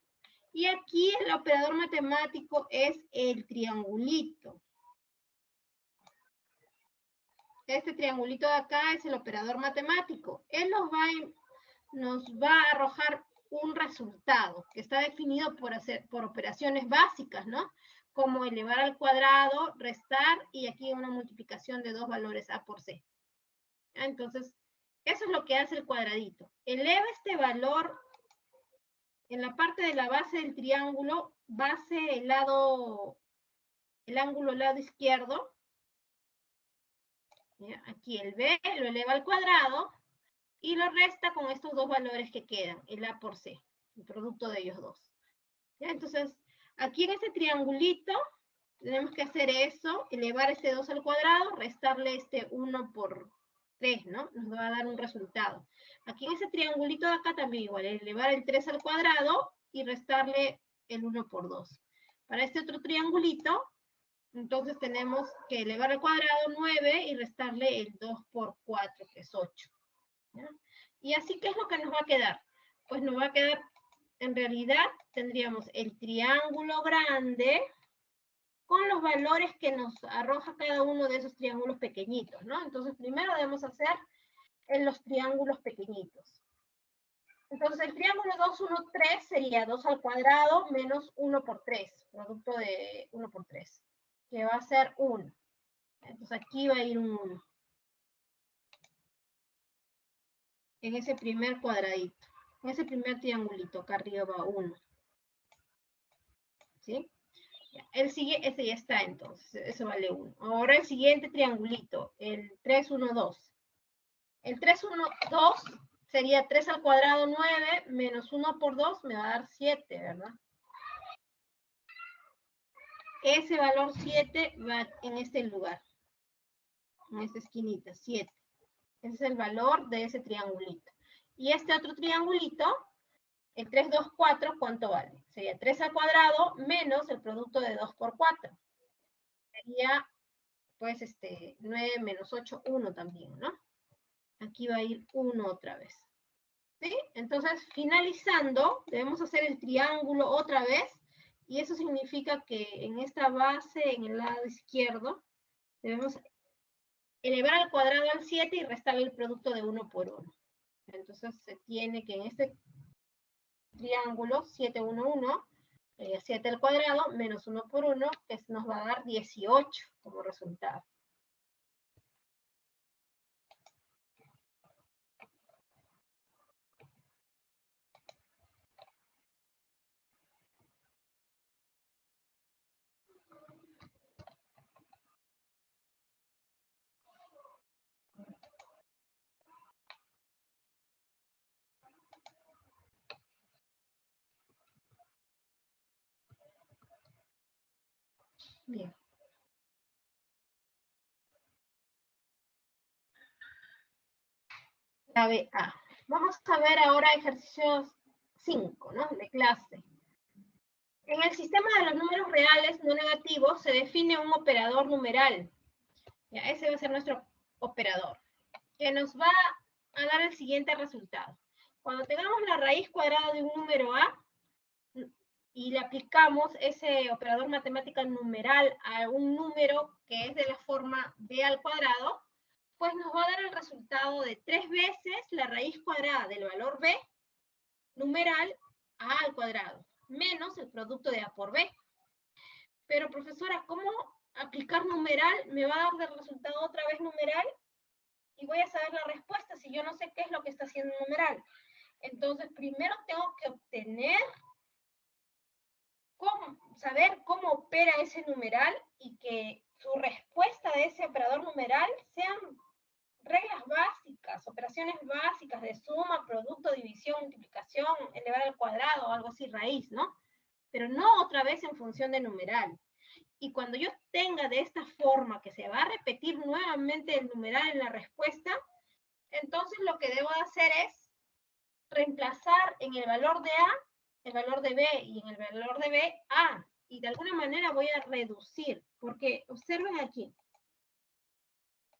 Y aquí el operador matemático es el triangulito. Este triangulito de acá es el operador matemático. Él nos va a arrojar un resultado que está definido por operaciones básicas, ¿no? Como elevar al cuadrado, restar, y aquí una multiplicación de dos valores A por C. Entonces, eso es lo que hace el cuadradito. Eleva este valor en la parte de la base del triángulo, el ángulo lado izquierdo. Aquí el B lo eleva al cuadrado y lo resta con estos dos valores que quedan, el A por C, el producto de ellos dos. ¿Ya? Entonces, aquí en este triangulito tenemos que hacer eso, elevar este 2 al cuadrado, restarle este 1 por 3, ¿no? Nos va a dar un resultado. Aquí en ese triangulito de acá también igual, elevar el 3 al cuadrado y restarle el 1 por 2. Para este otro triangulito, entonces tenemos que elevar al cuadrado 9 y restarle el 2 por 4, que es 8. ¿Ya? Y así, ¿qué es lo que nos va a quedar? Pues nos va a quedar, en realidad, tendríamos el triángulo grande con los valores que nos arroja cada uno de esos triángulos pequeñitos, ¿no? Entonces, primero debemos hacer en los triángulos pequeñitos. Entonces, el triángulo 2, 1, 3 sería 2 al cuadrado menos 1 por 3, producto de 1 por 3, que va a ser 1. Entonces, aquí va a ir un 1. En ese primer cuadradito, en ese primer triangulito, acá arriba va 1. ¿Sí? El siguiente, ese ya está entonces, eso vale 1. Ahora el siguiente triangulito, el 3, 1, 2. El 3, 1, 2 sería 3 al cuadrado 9 menos 1 por 2 me va a dar 7, ¿verdad? Ese valor 7 va en este lugar, en esta esquinita, 7. Ese es el valor de ese triangulito. Y este otro triangulito, el 3, 2, 4, ¿cuánto vale? Sería 3 al cuadrado menos el producto de 2 por 4. Sería, pues, 9 menos 8, 1 también, ¿no? Aquí va a ir 1 otra vez. ¿Sí? Entonces, finalizando, debemos hacer el triángulo otra vez, y eso significa que en esta base, en el lado izquierdo, debemos elevar al cuadrado al 7 y restarle el producto de 1 por 1. Entonces, se tiene que en este triángulo 7, 1, 1, 7 al cuadrado menos 1 por 1, que nos va a dar 18 como resultado. Bien. Clave A. Vamos a ver ahora ejercicios 5, ¿no? De clase. En el sistema de los números reales no negativos se define un operador numeral. Ya, ese va a ser nuestro operador, que nos va a dar el siguiente resultado. Cuando tengamos la raíz cuadrada de un número A y le aplicamos ese operador matemático numeral a un número que es de la forma B al cuadrado, pues nos va a dar el resultado de 3 veces la raíz cuadrada del valor B, numeral A al cuadrado, menos el producto de A por B. Pero, profesora, ¿cómo aplicar numeral? ¿Me va a dar de resultado otra vez numeral? Y voy a saber la respuesta si yo no sé qué es lo que está haciendo numeral. Entonces, primero tengo que saber cómo opera ese numeral y que su respuesta de ese operador numeral sean reglas básicas, operaciones básicas de suma, producto, división, multiplicación, elevar al cuadrado, algo así, raíz, ¿no? pero no otra vez en función de numeral. Y cuando yo tenga de esta forma que se va a repetir nuevamente el numeral en la respuesta, entonces lo que debo hacer es reemplazar en el valor de A, el valor de B, y en el valor de B, A. Y de alguna manera voy a reducir, porque observen aquí.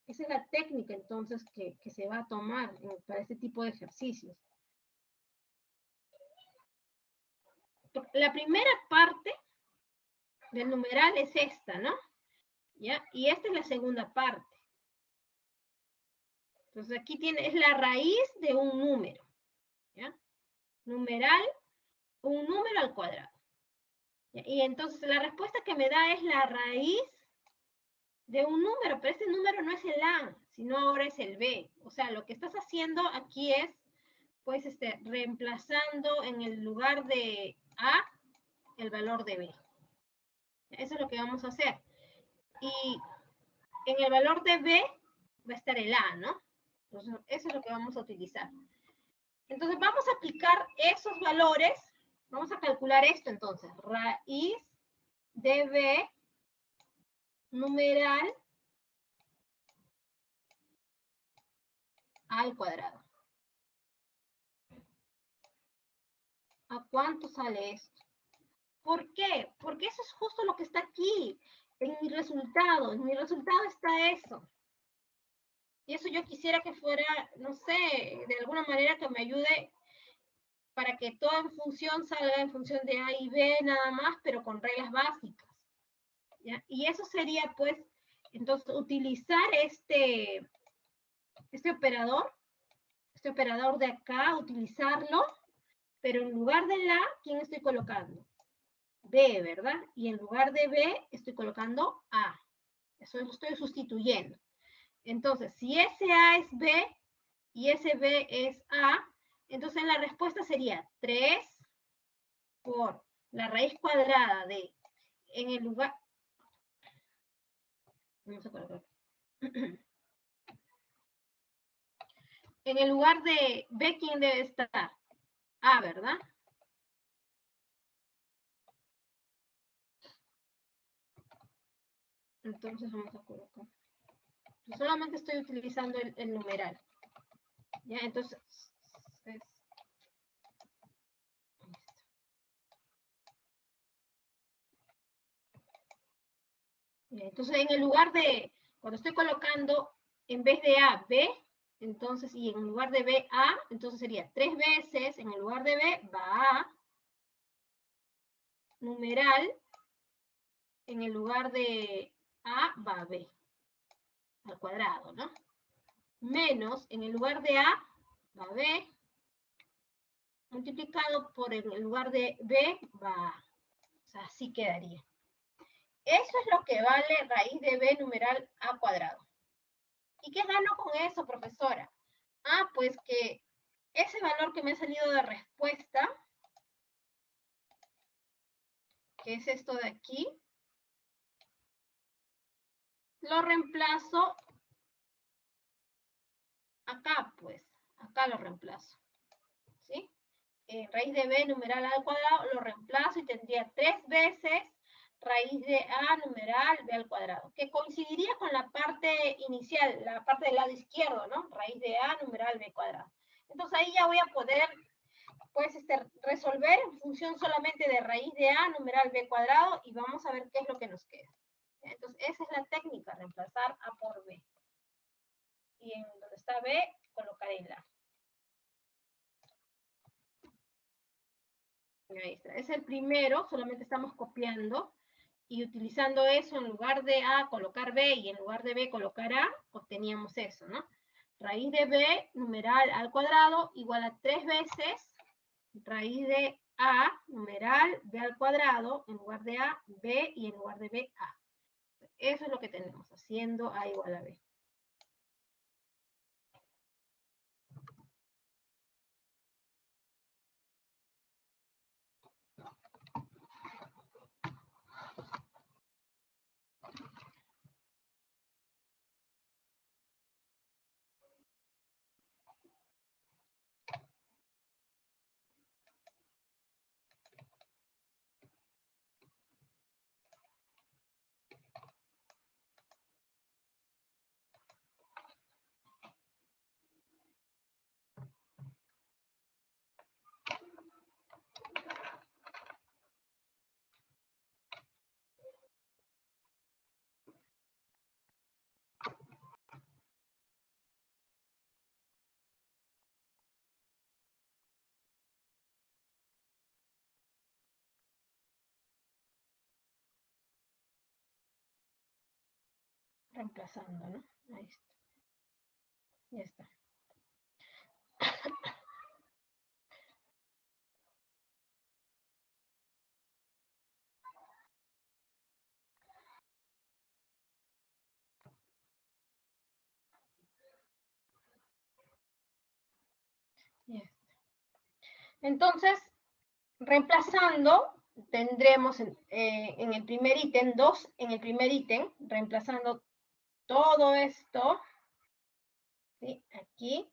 Esa es la técnica entonces que se va a tomar para este tipo de ejercicios. La primera parte del numeral es esta, ¿no? ¿Ya? Y esta es la segunda parte. Entonces aquí es la raíz de un número. ¿Ya? Numeral, un número al cuadrado. ¿Ya? Y entonces la respuesta que me da es la raíz de un número, pero este número no es el A, sino ahora es el B. O sea, lo que estás haciendo aquí es, pues, reemplazando en el lugar de A el valor de B. Eso es lo que vamos a hacer. Y en el valor de B va a estar el A, ¿no? Entonces, eso es lo que vamos a utilizar. Entonces, vamos a aplicar esos valores. Vamos a calcular esto, entonces. Raíz de B numeral al cuadrado. ¿A cuánto sale esto? ¿Por qué? Porque eso es justo lo que está aquí, en mi resultado. En mi resultado está eso. Y eso yo quisiera que fuera, no sé, de alguna manera que me ayude para que toda función salga en función de A y B nada más, pero con reglas básicas. ¿Ya? Y eso sería, pues, entonces, utilizar este operador de acá, utilizarlo, pero en lugar de la, ¿quién estoy colocando? B, ¿verdad? Y en lugar de B, estoy colocando A. Eso lo estoy sustituyendo. Entonces, si ese A es B y ese B es A, entonces la respuesta sería 3 por la raíz cuadrada de, en el lugar, vamos a colocar, en el lugar de B, ¿quién debe estar? A, ¿verdad? Entonces vamos a colocar. Yo solamente estoy utilizando el numeral. ¿Ya? Entonces, entonces en el lugar de, cuando estoy colocando, en vez de A, B, entonces, y en lugar de B, A, entonces sería 3 veces, en el lugar de B, va A, numeral, en el lugar de A, va B, al cuadrado, ¿no? Menos, en el lugar de A, va B, multiplicado por el lugar de B, va A. O sea, así quedaría. Eso es lo que vale raíz de B numeral A cuadrado. ¿Y qué gano con eso, profesora? Ah, pues que ese valor que me ha salido de respuesta, que es esto de aquí, lo reemplazo acá, pues. Acá lo reemplazo. ¿Sí? Raíz de B numeral A al cuadrado lo reemplazo y tendría 3 veces raíz de A numeral B al cuadrado, que coincidiría con la parte inicial, la parte del lado izquierdo, ¿no? Raíz de A numeral B cuadrado. Entonces ahí ya voy a poder, pues, resolver en función solamente de raíz de A numeral B cuadrado y vamos a ver qué es lo que nos queda. Entonces esa es la técnica, reemplazar A por B. Y en donde está B, colocaré el A. Ahí está. Es el primero, solamente estamos copiando y utilizando eso en lugar de A colocar B y en lugar de B colocar A, obteníamos eso, ¿no? Raíz de B numeral al cuadrado igual a 3 veces raíz de A numeral B al cuadrado, en lugar de A, B y en lugar de B, A. Eso es lo que tenemos, haciendo A igual a B. reemplazando, ¿no? Ahí está. Ya está. Ya está. Entonces, reemplazando, tendremos en el primer ítem, 2 en el primer ítem, reemplazando todo esto, ¿sí? Aquí.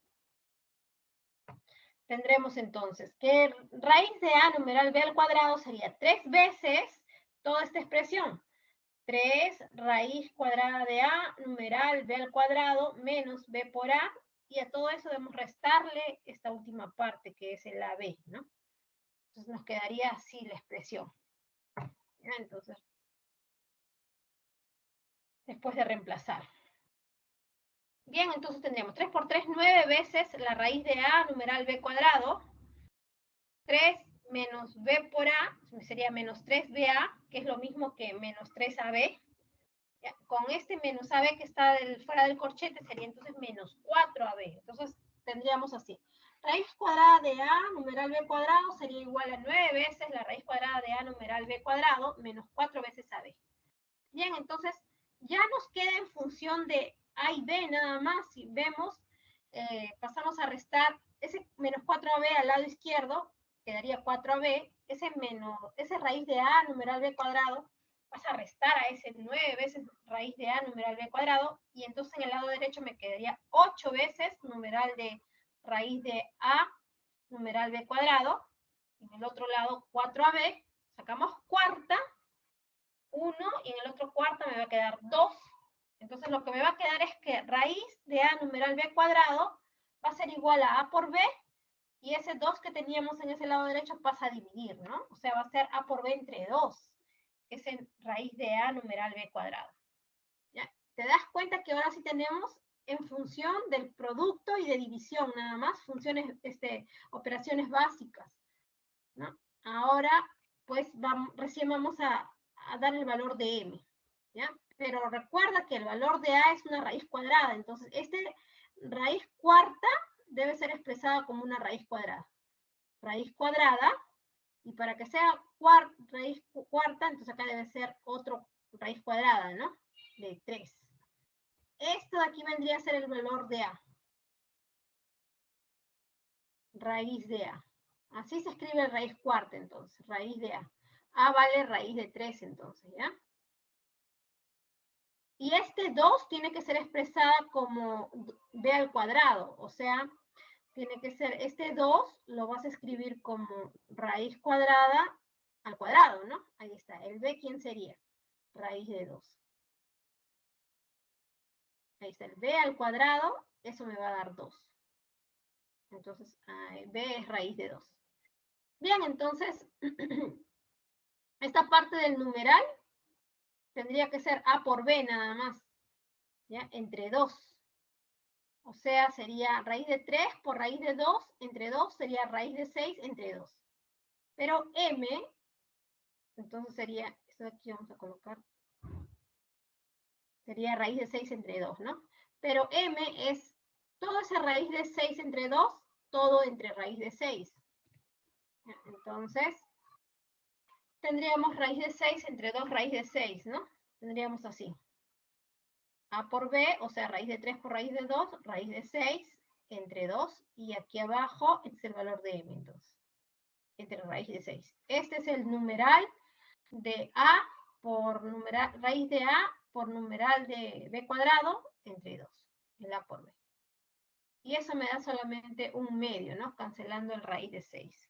Tendremos entonces que raíz de a numeral b al cuadrado sería 3 veces toda esta expresión. 3 raíz cuadrada de a numeral b al cuadrado menos b por a, y a todo eso debemos restarle esta última parte que es el ab, ¿no? Entonces nos quedaría así la expresión. ¿Ya? Entonces, después de reemplazar. Bien, entonces tendríamos 3 por 3, 9 veces la raíz de a numeral b cuadrado, 3 menos b por a, sería menos 3ba, que es lo mismo que menos 3ab. Ya, con este menos ab que está fuera del corchete sería entonces menos 4ab. Entonces tendríamos así. Raíz cuadrada de a numeral b cuadrado sería igual a 9 veces la raíz cuadrada de a numeral b cuadrado menos 4 veces ab. Bien, entonces ya nos queda en función de a y b nada más. Si vemos, pasamos a restar ese menos 4ab al lado izquierdo, quedaría 4ab, ese raíz de a numeral b cuadrado, vas a restar a ese 9 veces raíz de a numeral b cuadrado, y entonces en el lado derecho me quedaría 8 veces numeral de raíz de a numeral b cuadrado, en el otro lado 4ab, sacamos cuarta, 1, y en el otro cuarta me va a quedar 2. Entonces lo que me va a quedar es que raíz de a numeral b cuadrado va a ser igual a por b, y ese 2 que teníamos en ese lado derecho pasa a dividir, ¿no? O sea, va a ser a por b entre 2, que es en raíz de a numeral b cuadrado. ¿Ya? ¿Te das cuenta que ahora sí tenemos en función del producto y de división, nada más, funciones, operaciones básicas, ¿no? Ahora, pues, recién vamos a dar el valor de m, ¿ya? Pero recuerda que el valor de a es una raíz cuadrada, entonces raíz cuarta debe ser expresada como una raíz cuadrada. Raíz cuadrada, y para que sea raíz cuarta, entonces acá debe ser otra raíz cuadrada, ¿no? De 3. Esto de aquí vendría a ser el valor de a. Raíz de a. Así se escribe raíz cuarta, entonces, raíz de a. A vale raíz de 3, entonces, ¿ya? Y este 2 tiene que ser expresada como b al cuadrado, o sea, tiene que ser, este 2 lo vas a escribir como raíz cuadrada al cuadrado, ¿no? Ahí está. El b, ¿quién sería? Raíz de 2. Ahí está, el b al cuadrado, eso me va a dar 2. Entonces, b es raíz de 2. Bien, entonces, esta parte del numeral tendría que ser a por b nada más, ¿ya? Entre 2. O sea, sería raíz de 3 por raíz de 2, entre 2 sería raíz de 6 entre 2. Pero m, entonces sería, esto de aquí vamos a colocar, sería raíz de 6 entre 2, ¿no? Pero m es toda esa raíz de 6 entre 2, todo entre raíz de 6. Entonces, tendríamos raíz de 6 entre 2 raíz de 6, ¿no? Tendríamos así. A por b, o sea, raíz de 3 por raíz de 2, raíz de 6 entre 2, y aquí abajo este es el valor de m, entonces, entre raíz de 6. Este es el numeral de a por raíz de a por numeral de b cuadrado entre 2, el a por b. Y eso me da solamente un medio, ¿no? Cancelando el raíz de 6.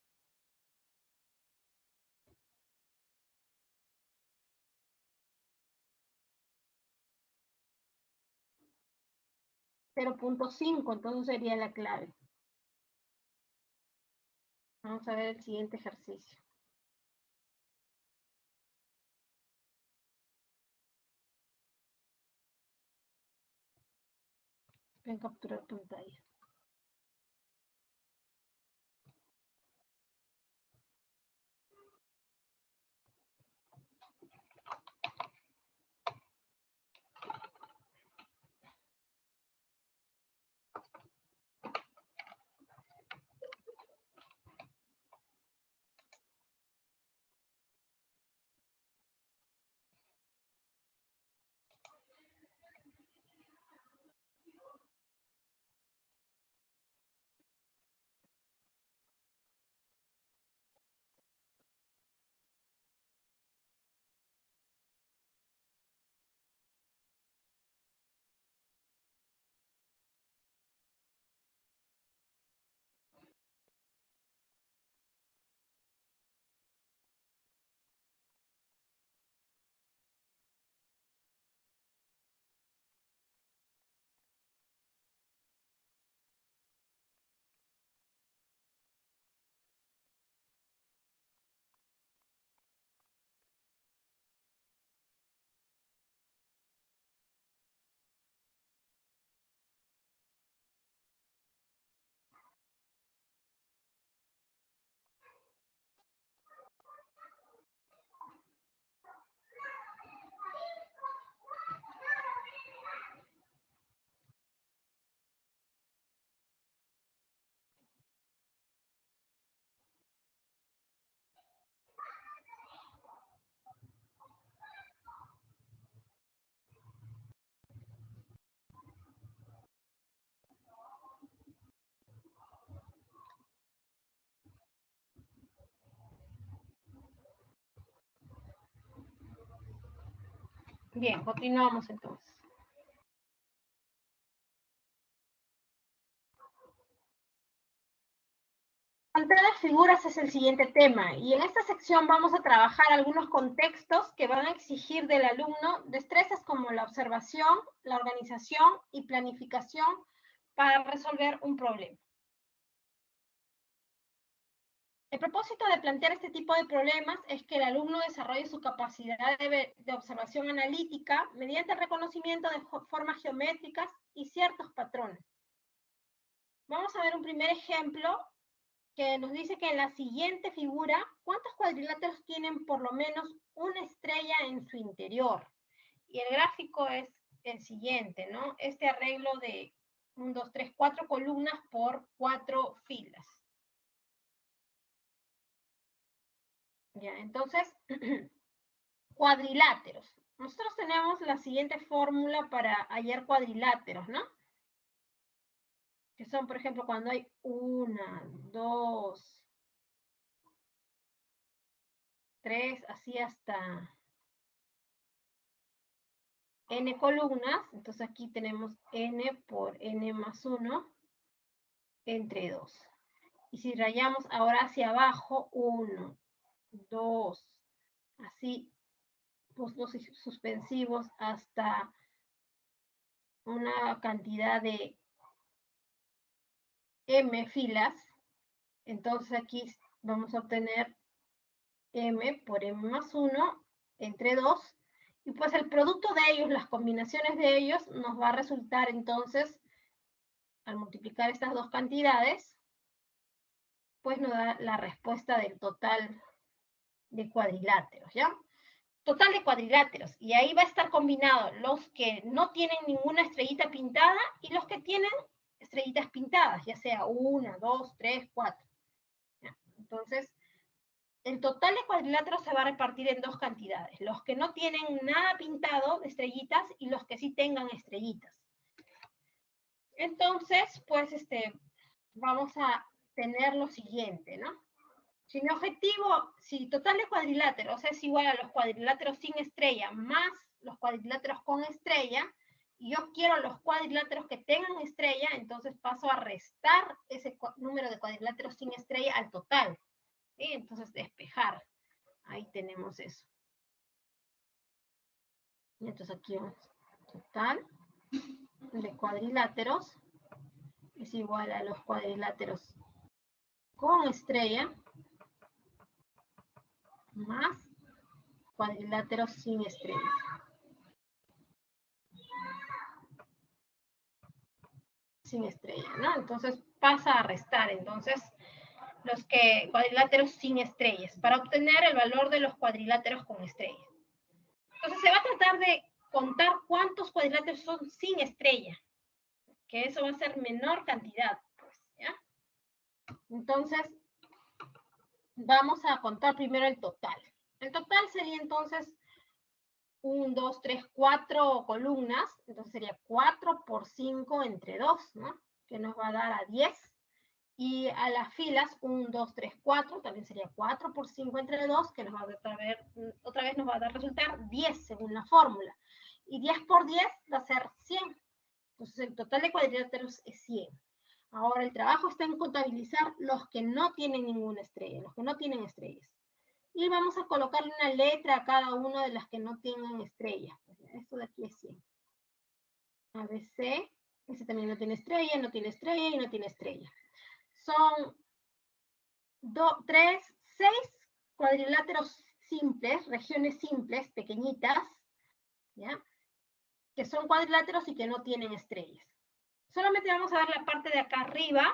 0.5, entonces sería la clave. Vamos a ver el siguiente ejercicio. Voy a capturar pantalla. Bien, continuamos entonces. Contar las figuras es el siguiente tema, y en esta sección vamos a trabajar algunos contextos que van a exigir del alumno destrezas como la observación, la organización y planificación para resolver un problema. El propósito de plantear este tipo de problemas es que el alumno desarrolle su capacidad de observación analítica mediante el reconocimiento de formas geométricas y ciertos patrones. Vamos a ver un primer ejemplo que nos dice que en la siguiente figura, ¿cuántos cuadriláteros tienen por lo menos una estrella en su interior? Y el gráfico es el siguiente, ¿no? Este arreglo de 1, 2, 3, 4 columnas por 4 filas. Ya, entonces, cuadriláteros. Nosotros tenemos la siguiente fórmula para hallar cuadriláteros, ¿no? Que son, por ejemplo, cuando hay 1, 2, 3, así hasta n columnas. Entonces aquí tenemos n por n más 1 entre 2. Y si rayamos ahora hacia abajo, 1, 2, así, puntos suspensivos hasta una cantidad de m filas, entonces aquí vamos a obtener m por m más 1 entre 2, y pues el producto de ellos, las combinaciones de ellos, nos va a resultar entonces, al multiplicar estas dos cantidades, pues nos da la respuesta del total de cuadriláteros, ¿ya? Total de cuadriláteros, y ahí va a estar combinado los que no tienen ninguna estrellita pintada y los que tienen estrellitas pintadas, ya sea 1, 2, 3, 4. ¿Ya? Entonces, el total de cuadriláteros se va a repartir en dos cantidades, los que no tienen nada pintado de estrellitas y los que sí tengan estrellitas. Entonces, pues, vamos a tener lo siguiente, ¿no? Si mi objetivo, si total de cuadriláteros es igual a los cuadriláteros sin estrella más los cuadriláteros con estrella, y yo quiero los cuadriláteros que tengan estrella, entonces paso a restar ese número de cuadriláteros sin estrella al total. ¿Sí? Entonces despejar. Ahí tenemos eso. Y entonces aquí vamos. Total de cuadriláteros es igual a los cuadriláteros con estrella más cuadriláteros sin estrella. Sin estrella, ¿no? Entonces pasa a restar, entonces, los cuadriláteros sin estrellas, para obtener el valor de los cuadriláteros con estrella. Entonces se va a tratar de contar cuántos cuadriláteros son sin estrella, que eso va a ser menor cantidad, pues, ¿ya? Entonces, vamos a contar primero el total. El total sería entonces 1, 2, 3, 4 columnas, entonces sería 4 por 5 entre 2, ¿no? Que nos va a dar a 10. Y a las filas 1, 2, 3, 4, también sería 4 por 5 entre 2, que nos va a dar, otra vez nos va a dar resultar 10 según la fórmula. Y 10 por 10 va a ser 100. Entonces el total de cuadriláteros es 100. Ahora el trabajo está en contabilizar los que no tienen ninguna estrella, los que no tienen estrellas. Y vamos a colocarle una letra a cada una de las que no tienen estrella. Esto de aquí es 100. ABC, ese también no tiene estrella, no tiene estrella y no tiene estrella. Son 6 cuadriláteros simples, regiones simples, pequeñitas, ¿ya? Que son cuadriláteros y que no tienen estrellas. Solamente vamos a ver la parte de acá arriba,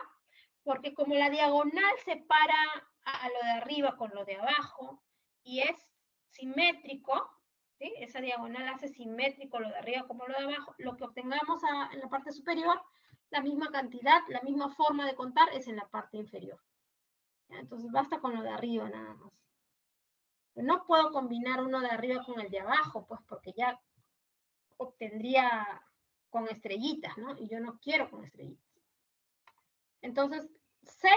porque como la diagonal separa a lo de arriba con lo de abajo, y es simétrico, ¿sí? Esa diagonal hace simétrico lo de arriba como lo de abajo, lo que obtengamos en la parte superior, la misma cantidad, la misma forma de contar es en la parte inferior. Entonces basta con lo de arriba nada más. No puedo combinar uno de arriba con el de abajo, pues porque ya obtendría con estrellitas, ¿no? Y yo no quiero con estrellitas. Entonces, 6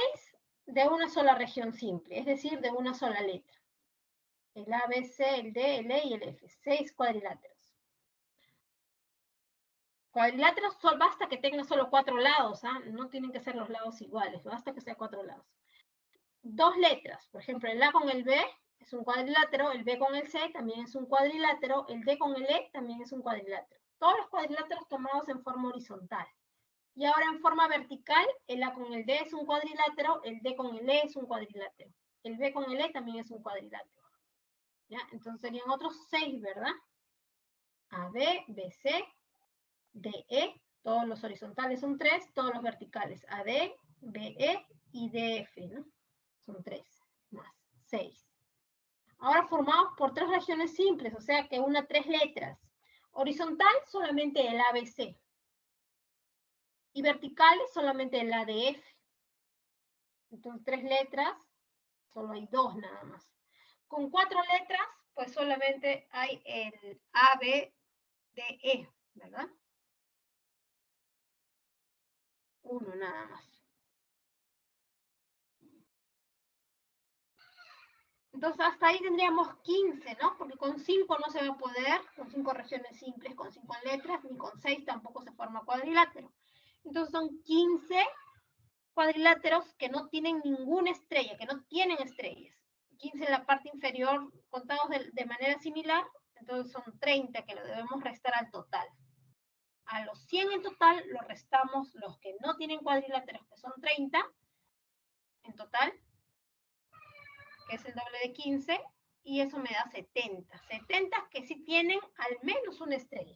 de una sola región simple, es decir, de una sola letra. El A, B, C, el D, el E y el F. 6 cuadriláteros. Cuadriláteros basta que tenga solo 4 lados, ¿ah? No tienen que ser los lados iguales, basta que sea 4 lados. 2 letras, por ejemplo, el A con el B es un cuadrilátero, el B con el C también es un cuadrilátero, el D con el E también es un cuadrilátero. Todos los cuadriláteros tomados en forma horizontal. Y ahora en forma vertical, el A con el D es un cuadrilátero, el D con el E es un cuadrilátero. El B con el E también es un cuadrilátero. ¿Ya? Entonces serían otros 6, ¿verdad? AB, BC, DE, todos los horizontales son 3, todos los verticales, AD, BE y DF, ¿no? Son 3 más 6. Ahora formados por 3 regiones simples, o sea que 3 letras. Horizontal, solamente el ABC. Y verticales, solamente el ADF. Entonces, 3 letras, solo hay 2 nada más. Con 4 letras, pues solamente hay el ABDE, ¿verdad? 1 nada más. Entonces, hasta ahí tendríamos 15, ¿no? Porque con 5 no se va a poder, con 5 regiones simples, con 5 letras, ni con 6 tampoco se forma cuadrilátero. Entonces, son 15 cuadriláteros que no tienen ninguna estrella, que no tienen estrellas. 15 en la parte inferior, contados de manera similar, entonces son 30 que lo debemos restar al total. A los 100 en total, los restamos los que no tienen cuadriláteros, que son 30 en total, que es el doble de 15, y eso me da 70. 70 que sí tienen al menos una estrella.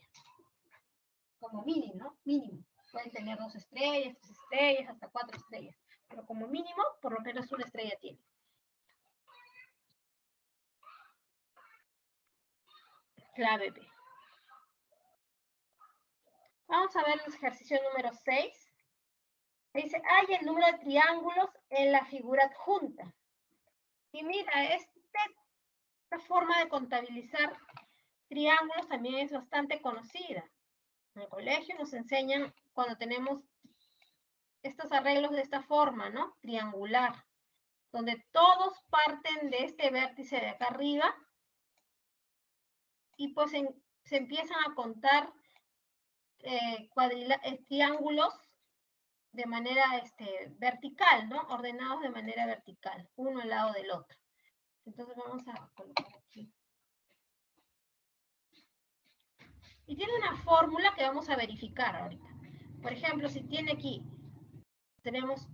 Como mínimo, ¿no? Mínimo. Pueden tener 2 estrellas, 3 estrellas, hasta 4 estrellas. Pero como mínimo, por lo menos una estrella tiene. Clave B. Vamos a ver el ejercicio número 6. Dice, hay el número de triángulos en la figura adjunta. Y mira, esta forma de contabilizar triángulos también es bastante conocida. En el colegio nos enseñan cuando tenemos estos arreglos de esta forma, ¿no? Triangular, donde todos parten de este vértice de acá arriba y pues se empiezan a contar triángulos de manera vertical, ¿no? Ordenados de manera vertical, uno al lado del otro. Entonces vamos a colocar aquí. Y tiene una fórmula que vamos a verificar ahorita. Por ejemplo, si tiene aquí, tenemos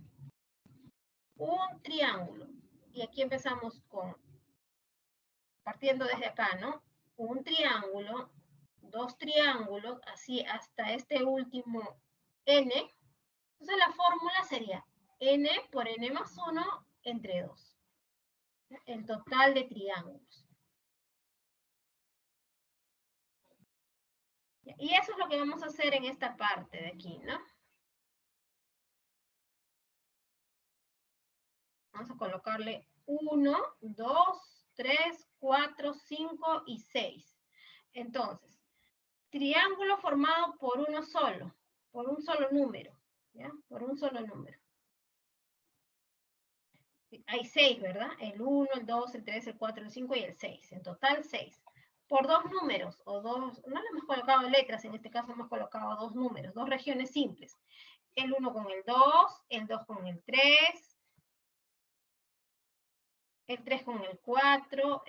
un triángulo. Y aquí empezamos con, partiendo desde acá, ¿no? Un triángulo, 2 triángulos, así hasta este último n. Entonces la fórmula sería n por n más 1 entre 2. El total de triángulos. Y eso es lo que vamos a hacer en esta parte de aquí, ¿no? Vamos a colocarle 1, 2, 3, 4, 5 y 6. Entonces, triángulo formado por uno solo, por un solo número, ¿ya? Por un solo número. Hay 6, ¿verdad? El 1, el 2, el 3, el 4, el 5 y el 6. En total 6. Por 2 números, o 2, no le hemos colocado letras, en este caso hemos colocado 2 números, 2 regiones simples. El 1 con el 2 con el 3, el 3 con el 4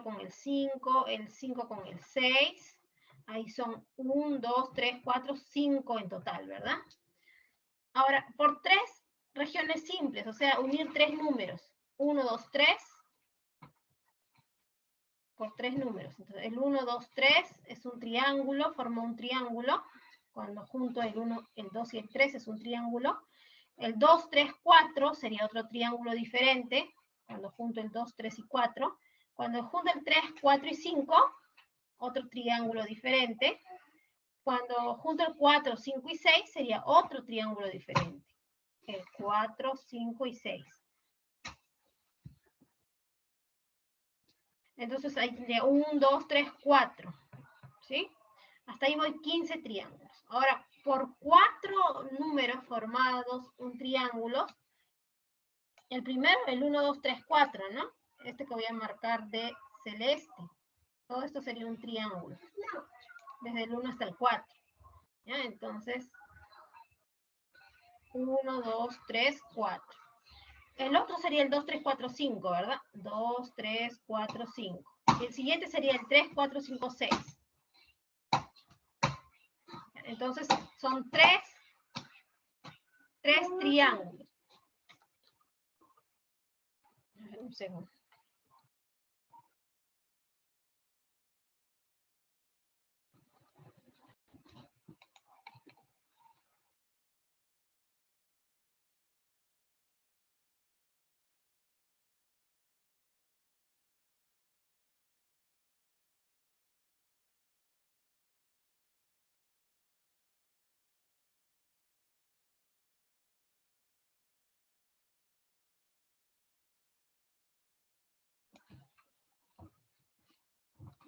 con el 5, el 5 con el 6. Ahí son 1, 2, 3, 4, 5 en total, ¿verdad? Ahora, por 3 regiones simples, o sea, unir 3 números. 1, 2, 3, por 3 números. Entonces, el 1, 2, 3 es un triángulo, forma un triángulo. Cuando junto el 1, el 2 y el 3 es un triángulo. El 2, 3, 4 sería otro triángulo diferente. Cuando junto el 2, 3 y 4. Cuando junto el 3, 4 y 5, otro triángulo diferente. Cuando junto el 4, 5 y 6 sería otro triángulo diferente. El 4, 5 y 6. Entonces ahí tendría 1, 2, 3, 4. ¿Sí? Hasta ahí voy 15 triángulos. Ahora, por 4 números formados un triángulo, el primero, el 1, 2, 3, 4, ¿no? Este que voy a marcar de celeste. Todo esto sería un triángulo. Desde el 1 hasta el 4. ¿Ya? Entonces, 1, 2, 3, 4. El otro sería el 2, 3, 4, 5, ¿verdad? 2, 3, 4, 5. Y el siguiente sería el 3, 4, 5, 6. Entonces, son tres triángulos. Un segundo.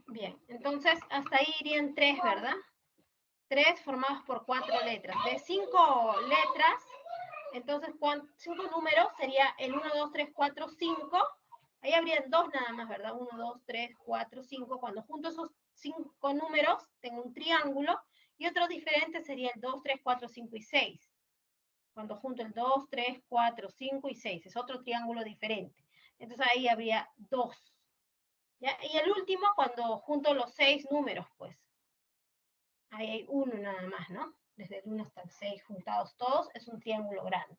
Bien, entonces hasta ahí irían 3, ¿verdad? 3 formados por 4 letras. De 5 letras, entonces 5 números sería el 1, 2, 3, 4, 5. Ahí habrían 2 nada más, ¿verdad? 1, 2, 3, 4, 5. Cuando junto esos 5 números, tengo un triángulo. Y otro diferente sería el 2, 3, 4, 5 y 6. Cuando junto el 2, 3, 4, 5 y 6. Es otro triángulo diferente. Entonces ahí habría 2. ¿Ya? Y el último, cuando junto los 6 números, pues. Ahí hay 1 nada más, ¿no? Desde el 1 hasta el 6 juntados todos, es un triángulo grande.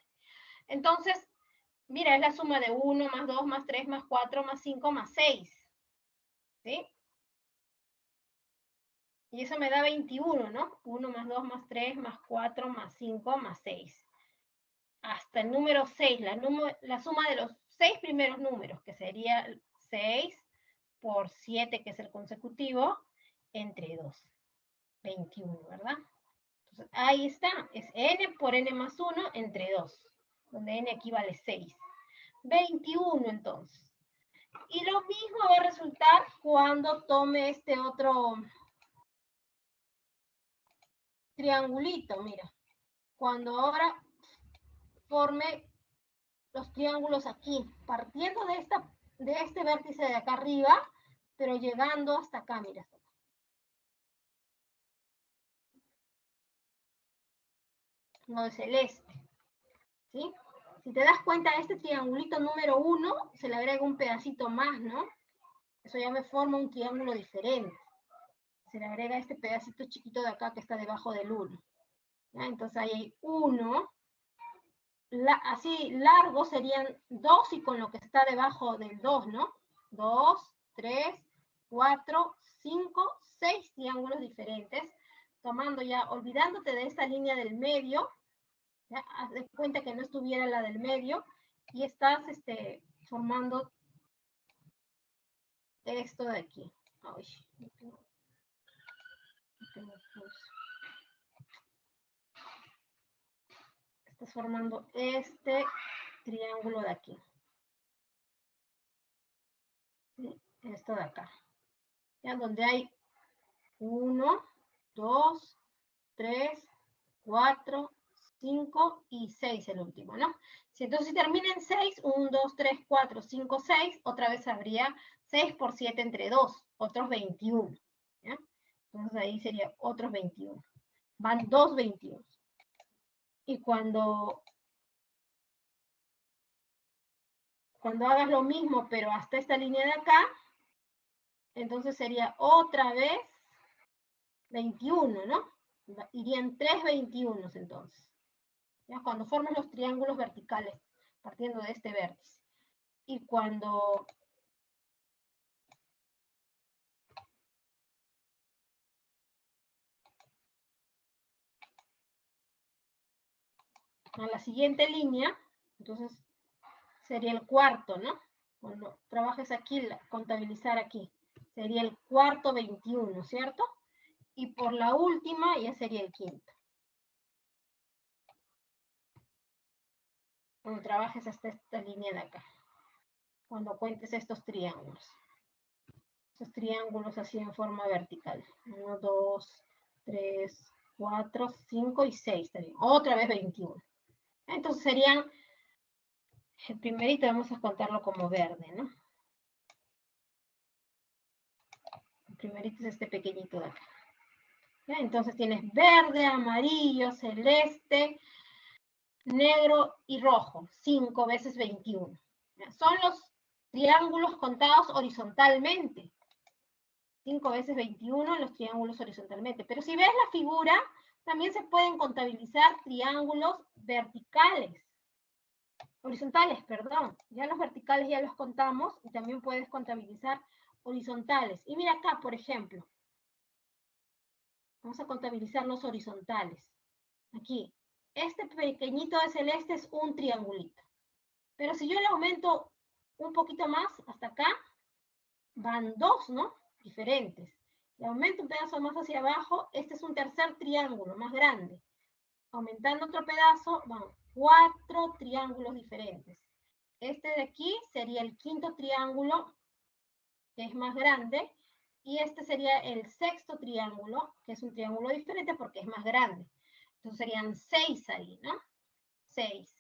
Entonces, mira, es la suma de 1 más 2 más 3 más 4 más 5 más 6. ¿Sí? Y eso me da 21, ¿no? 1 más 2 más 3 más 4 más 5 más 6. Hasta el número 6, la suma de los 6 primeros números, que sería 6 por 7, que es el consecutivo, entre 2. 21, ¿verdad? Entonces, ahí está, es n por n más 1 entre 2, donde n equivale 6. 21 entonces. Y lo mismo va a resultar cuando tome este otro triangulito, mira. Cuando ahora forme los triángulos aquí, partiendo de este vértice de acá arriba, pero llegando hasta acá, mira. No es celeste, ¿sí? Si te das cuenta, a este triangulito número 1 se le agrega un pedacito más, ¿no? Eso ya me forma un triángulo diferente. Se le agrega este pedacito chiquito de acá que está debajo del 1. ¿Ya? Entonces ahí hay 1. Así largo serían 2 y con lo que está debajo del 2, ¿no? 2, 3, 4, 5, 6 triángulos diferentes. Tomando ya, olvidándote de esta línea del medio, ¿ya? Haz de cuenta que no estuviera la del medio y estás formando esto de aquí. Ay, no tengo pulso. Estás formando este triángulo de aquí. ¿Sí? Esto de acá. ¿Ya? Donde hay 1, 2, 3, 4, 5 y 6 el último, ¿no? Si entonces termina en 6, 1, 2, 3, 4, 5, 6, otra vez habría 6 por 7 entre 2, otros 21. ¿Ya? Entonces ahí sería otros 21. Van 2 21. Y cuando hagas lo mismo, pero hasta esta línea de acá, entonces sería otra vez 21, ¿no? Irían 3 21 entonces. ¿Ya? Cuando formes los triángulos verticales, partiendo de este vértice. Y cuando a la siguiente línea, entonces sería el cuarto, ¿no? Cuando trabajes aquí, contabilizar aquí, sería el cuarto 21, ¿cierto? Y por la última ya sería el quinto. Cuando trabajes hasta esta línea de acá. Cuando cuentes estos triángulos. Estos triángulos así en forma vertical. 1, 2, 3, 4, 5 y 6. Otra vez 21. Entonces serían, el primerito vamos a contarlo como verde, ¿no? El primerito es este pequeñito de acá. ¿Ya? Entonces tienes verde, amarillo, celeste, negro y rojo. 5 veces 21. ¿Ya? Son los triángulos contados horizontalmente. 5 veces 21 los triángulos horizontalmente. Pero si ves la figura, también se pueden contabilizar triángulos verticales. Horizontales, perdón. Ya los verticales ya los contamos y también puedes contabilizar horizontales. Y mira acá, por ejemplo. Vamos a contabilizar los horizontales. Aquí. Este pequeñito de celeste es un triangulito. Pero si yo le aumento un poquito más, hasta acá, van dos, ¿no? Diferentes. Le aumento un pedazo más hacia abajo, este es un tercer triángulo, más grande. Aumentando otro pedazo, van 4 triángulos diferentes. Este de aquí sería el quinto triángulo, que es más grande, y este sería el sexto triángulo, que es un triángulo diferente porque es más grande. Entonces serían 6 ahí, ¿no? 6.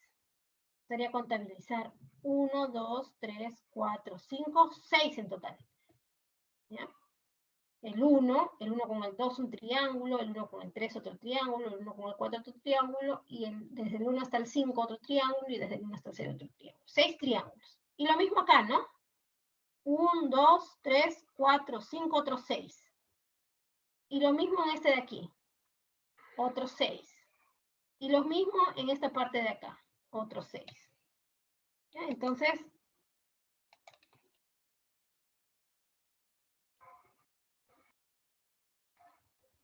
Sería contabilizar 1, 2, 3, 4, 5, 6 en total. ¿Ya? El 1 con el 2 un triángulo, el 1 con el 3 otro triángulo, el 1 con el 4 otro triángulo, y desde el 1 hasta el 5 otro triángulo, y desde el 1 hasta el 0 otro triángulo. 6 triángulos. Y lo mismo acá, ¿no? 1, 2, 3, 4, 5, otros 6. Y lo mismo en este de aquí. Otros 6. Y lo mismo en esta parte de acá. Otros 6. ¿Ya? Entonces,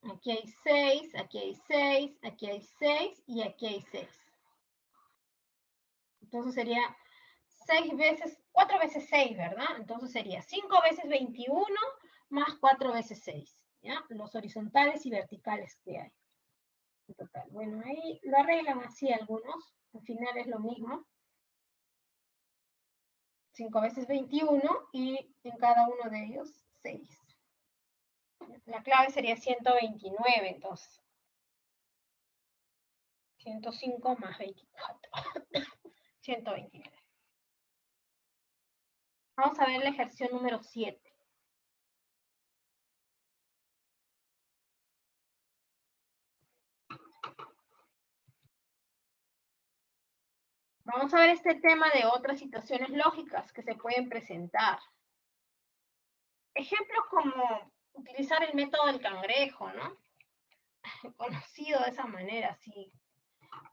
aquí hay 6, aquí hay 6, aquí hay 6 y aquí hay 6. Entonces sería 6 veces, 4 veces 6, ¿verdad? Entonces sería 5 veces 21 más 4 veces 6, ¿ya? Los horizontales y verticales que hay. En total. Bueno, ahí lo arreglan así algunos, al final es lo mismo. 5 veces 21 y en cada uno de ellos 6. La clave sería 129, entonces. 105 más 24. 129. Vamos a ver el ejercicio número 7. Vamos a ver este tema de otras situaciones lógicas que se pueden presentar. Ejemplos como utilizar el método del cangrejo, ¿no? Conocido de esa manera, así,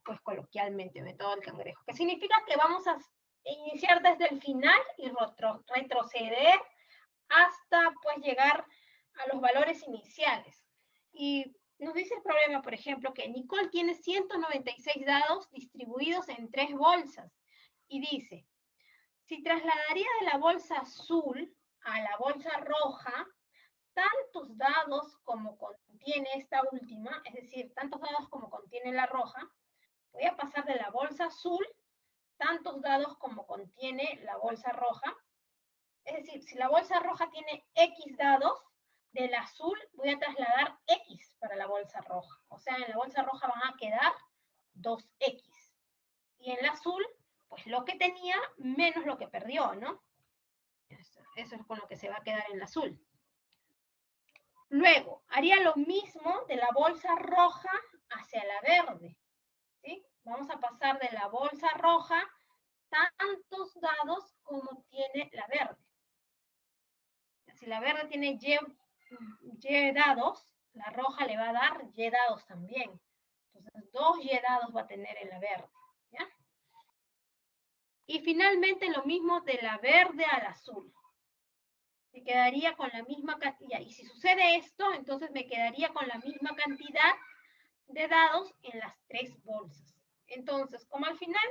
pues coloquialmente, método del cangrejo. Que significa que vamos a iniciar desde el final y retroceder hasta, pues, llegar a los valores iniciales. Y nos dice el problema, por ejemplo, que Nicole tiene 196 dados distribuidos en 3 bolsas. Y dice, si trasladaría de la bolsa azul a la bolsa roja, tantos dados como contiene esta última, es decir, tantos dados como contiene la roja, voy a pasar de la bolsa azul, tantos dados como contiene la bolsa roja. Es decir, si la bolsa roja tiene X dados, del azul voy a trasladar X para la bolsa roja. O sea, en la bolsa roja van a quedar 2X. Y en la azul, pues lo que tenía menos lo que perdió, ¿no? Eso es con lo que se va a quedar en el azul. Luego, haría lo mismo de la bolsa roja hacia la verde. ¿Sí? Vamos a pasar de la bolsa roja tantos dados como tiene la verde. Si la verde tiene Y dados, la roja le va a dar Y dados también. Entonces, 2Y dados va a tener en la verde. ¿Ya? Y finalmente lo mismo de la verde al azul. Me quedaría con la misma cantidad. Y si sucede esto, entonces me quedaría con la misma cantidad de dados en las 3 bolsas. Entonces, como al final,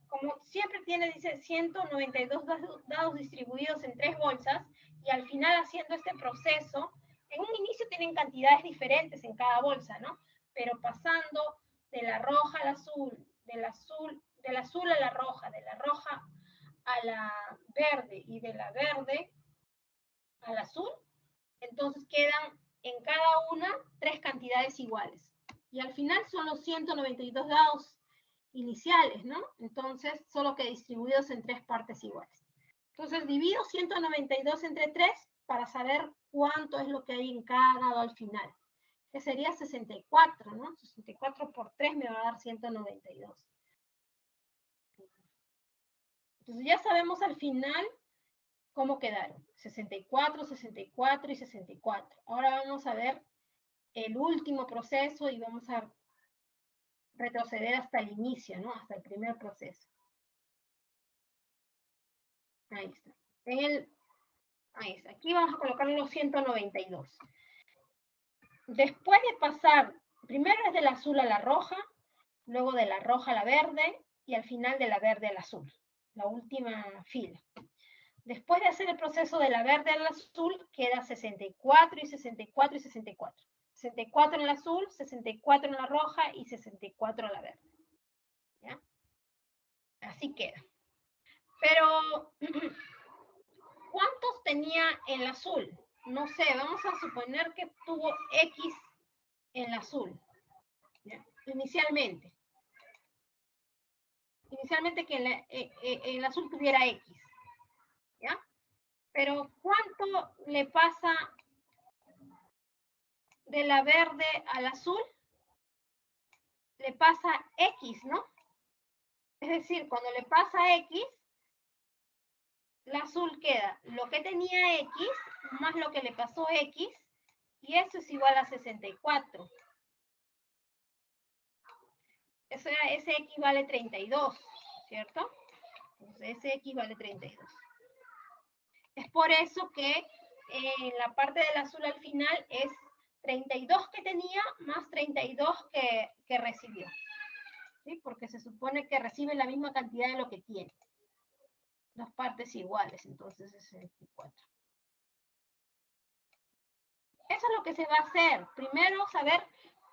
como siempre tiene, dice 192 dados distribuidos en 3 bolsas, y al final haciendo este proceso, en un inicio tienen cantidades diferentes en cada bolsa, ¿no? Pero pasando de la roja al azul, del azul a la roja, de la roja a la verde y de la verde al azul, entonces quedan en cada una 3 cantidades iguales. Y al final son los 192 dados iniciales, ¿no? Entonces, solo que distribuidos en 3 partes iguales. Entonces, divido 192 entre 3 para saber cuánto es lo que hay en cada dado al final. que sería 64, ¿no? 64 por 3 me va a dar 192. Entonces ya sabemos al final cómo quedaron. 64, 64 y 64. Ahora vamos a ver el último proceso y vamos a retroceder hasta el inicio, ¿no? Hasta el primer proceso. Ahí está. Ahí está. Aquí vamos a colocar los 192. Después de pasar, primero es del azul a la roja, luego de la roja a la verde y al final de la verde al azul. La última fila. Después de hacer el proceso de la verde al azul, queda 64 y 64 y 64. 64 en el azul, 64 en la roja y 64 en la verde. ¿Ya? Así queda. Pero, ¿cuántos tenía el azul? No sé, vamos a suponer que tuvo X en el azul. ¿Ya? Inicialmente. Inicialmente que el azul tuviera X. ¿Ya? Pero ¿cuánto le pasa de la verde al azul? Le pasa X, ¿no? Es decir, cuando le pasa X, el azul queda lo que tenía X más lo que le pasó X, y eso es igual a 64. Ese X vale 32, ¿cierto? Entonces ese X vale 32. Es por eso que en la parte del azul al final es 32 que tenía más 32 que recibió. ¿Sí? Porque se supone que recibe la misma cantidad de lo que tiene. Dos partes iguales, entonces es 64. Eso es lo que se va a hacer. Primero saber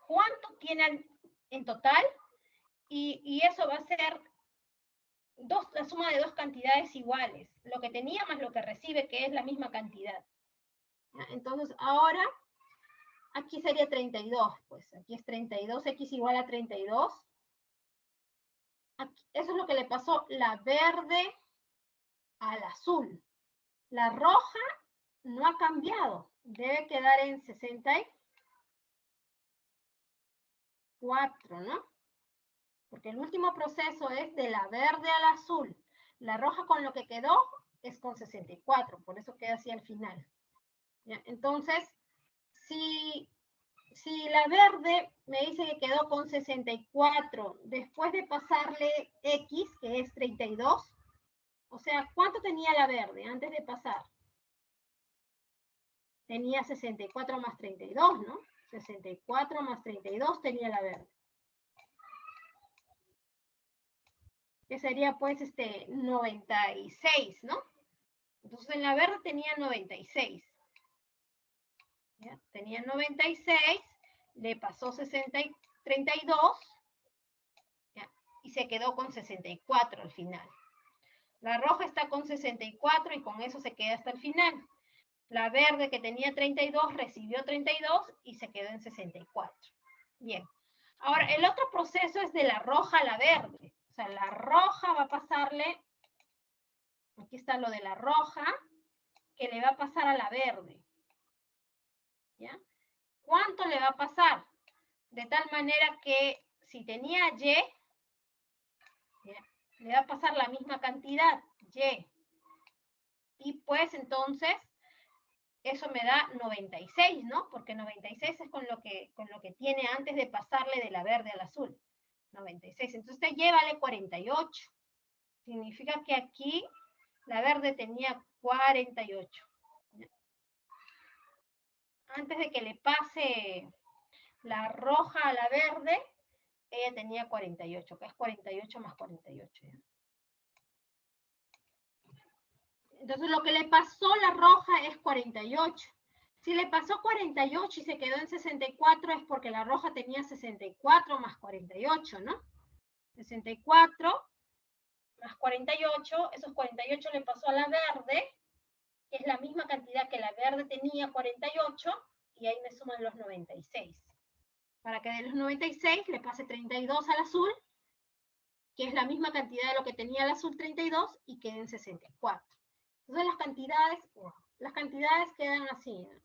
cuánto tienen en total y eso va a ser la suma de dos cantidades iguales. Lo que tenía más lo que recibe, que es la misma cantidad. Entonces ahora, aquí sería 32, pues aquí es 32, X igual a 32. Aquí, eso es lo que le pasó la verde al azul. La roja no ha cambiado, debe quedar en 64, ¿no? Porque el último proceso es de la verde al azul. La roja con lo que quedó es con 64, por eso queda así al final. ¿Ya? Entonces, si la verde me dice que quedó con 64, después de pasarle X, que es 32, o sea, ¿cuánto tenía la verde antes de pasar? Tenía 64 más 32, ¿no? 64 más 32 tenía la verde. Que sería pues 96, ¿no? Entonces en la verde tenía 96. ¿Ya? Tenía 96, le pasó 32, ¿ya? Y se quedó con 64 al final. La roja está con 64 y con eso se queda hasta el final. La verde que tenía 32 recibió 32 y se quedó en 64. Bien. Ahora, el otro proceso es de la roja a la verde. O sea, la roja va a pasarle, aquí está lo de la roja, que le va a pasar a la verde. ¿Ya? ¿Cuánto le va a pasar? De tal manera que si tenía Y, ¿ya? Le va a pasar la misma cantidad, Y. Y pues entonces, eso me da 96, ¿no? Porque 96 es con lo que tiene antes de pasarle de la verde al azul. 96. Entonces este Y vale 48. Significa que aquí la verde tenía 48. Antes de que le pase la roja a la verde, ella tenía 48, que es 48 más 48. ¿Ya? Entonces lo que le pasó la roja es 48. Si le pasó 48 y se quedó en 64 es porque la roja tenía 64 más 48, ¿no? 64 más 48, esos 48 le pasó a la verde, que es la misma cantidad que la verde tenía, 48, y ahí me suman los 96. Para que de los 96 le pase 32 al azul, que es la misma cantidad de lo que tenía el azul 32, y queden 64. Entonces las cantidades quedan así, ¿no?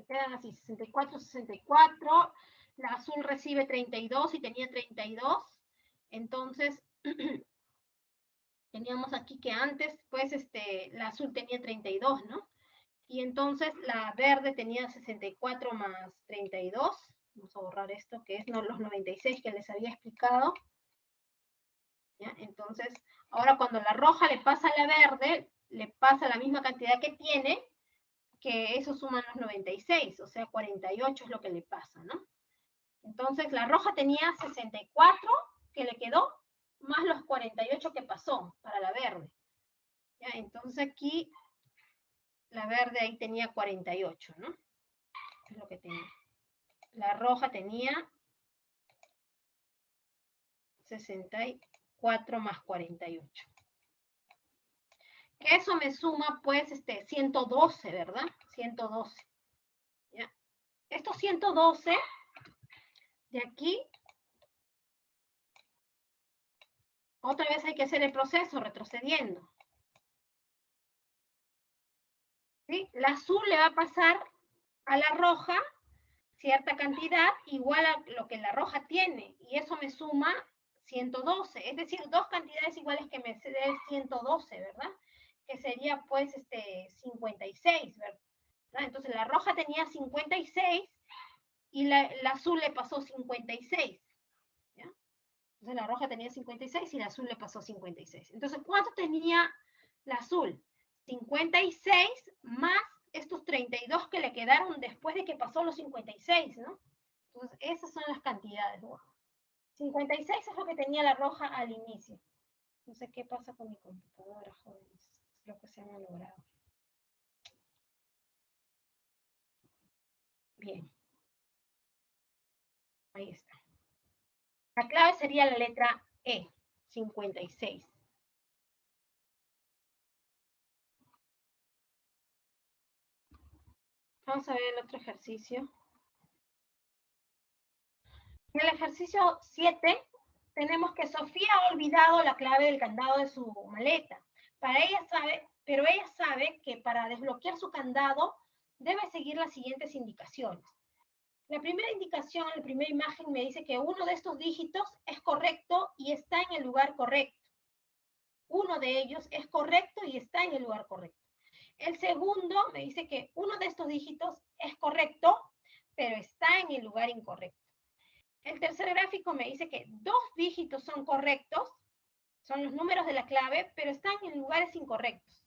me quedan así, 64, 64. La azul recibe 32 y tenía 32. Entonces, teníamos aquí que antes, pues, la azul tenía 32, ¿no? Y entonces la verde tenía 64 más 32. Vamos a borrar esto, que es los 96 que les había explicado. ¿Ya? Entonces, ahora cuando la roja le pasa a la verde, le pasa la misma cantidad que tiene, que eso suman los 96, o sea, 48 es lo que le pasa, ¿no? Entonces, la roja tenía 64 que le quedó, más los 48 que pasó para la verde. ¿Ya? Entonces aquí, la verde ahí tenía 48, ¿no? Es lo que tenía. La roja tenía 64 más 48. Que eso me suma, pues, 112, ¿verdad? 112. ¿Ya? Estos 112 de aquí, otra vez hay que hacer el proceso retrocediendo. ¿Sí? La azul le va a pasar a la roja cierta cantidad igual a lo que la roja tiene, y eso me suma 112, es decir, dos cantidades iguales que me dé 112, ¿verdad? Que sería, pues, 56, ¿verdad? Entonces la roja tenía 56 y la azul le pasó 56. ¿Ya? Entonces la roja tenía 56 y la azul le pasó 56. Entonces, ¿cuánto tenía la azul? 56 más estos 32 que le quedaron después de que pasó los 56, ¿no? Entonces, esas son las cantidades. 56 es lo que tenía la roja al inicio. No sé qué pasa con mi computadora, jóvenes. Creo que se han logrado. Bien. Ahí está. La clave sería la letra E, 56. Vamos a ver el otro ejercicio. En el ejercicio 7 tenemos que Sofía ha olvidado la clave del candado de su maleta. Pero ella sabe que para desbloquear su candado debe seguir las siguientes indicaciones. La primera indicación, la primera imagen me dice que uno de estos dígitos es correcto y está en el lugar correcto. Uno de ellos es correcto y está en el lugar correcto. El segundo me dice que uno de estos dígitos es correcto, pero está en el lugar incorrecto. El tercer gráfico me dice que dos dígitos son correctos, son los números de la clave, pero están en lugares incorrectos.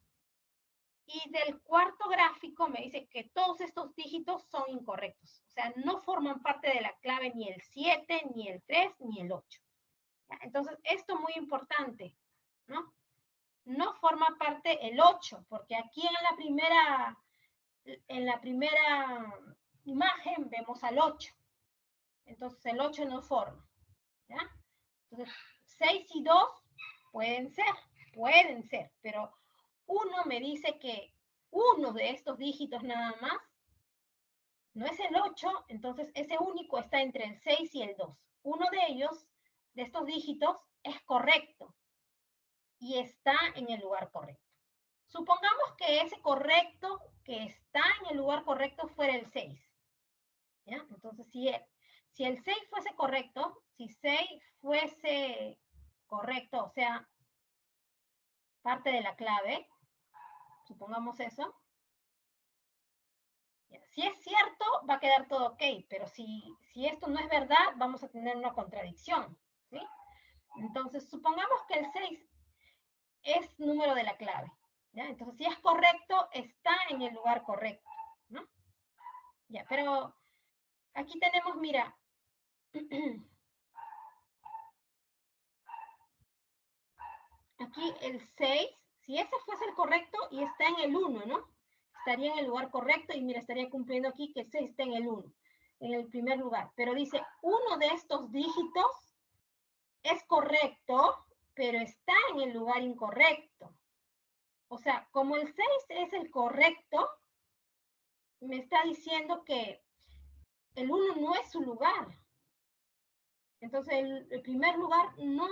Y del cuarto gráfico me dice que todos estos dígitos son incorrectos. O sea, no forman parte de la clave ni el 7, ni el 3, ni el 8. Entonces, esto es muy importante, ¿no? No forma parte el 8, porque aquí en la primera imagen vemos al 8. Entonces, el 8 no forma. ¿Ya? Entonces, 6 y 2 pueden ser, pero uno me dice que uno de estos dígitos nada más no es el 8, entonces ese único está entre el 6 y el 2. Uno de ellos, de estos dígitos, es correcto y está en el lugar correcto. Supongamos que ese correcto que está en el lugar correcto fuera el 6. ¿Ya? Entonces, si el 6 fuese correcto, si 6 fuese correcto, o sea, parte de la clave, supongamos eso, si es cierto, va a quedar todo ok, pero si esto no es verdad, vamos a tener una contradicción, ¿sí? Entonces, supongamos que el 6 es número de la clave, ¿ya? Entonces, si es correcto, está en el lugar correcto, ¿no? Ya, pero aquí tenemos, mira, aquí el 6, si ese fuese el correcto y está en el 1, ¿no? Estaría en el lugar correcto y mira, estaría cumpliendo aquí que 6 está en el 1, en el primer lugar. Pero dice, uno de estos dígitos es correcto, pero está en el lugar incorrecto. O sea, como el 6 es el correcto, me está diciendo que el 1 no es su lugar. Entonces, el primer lugar no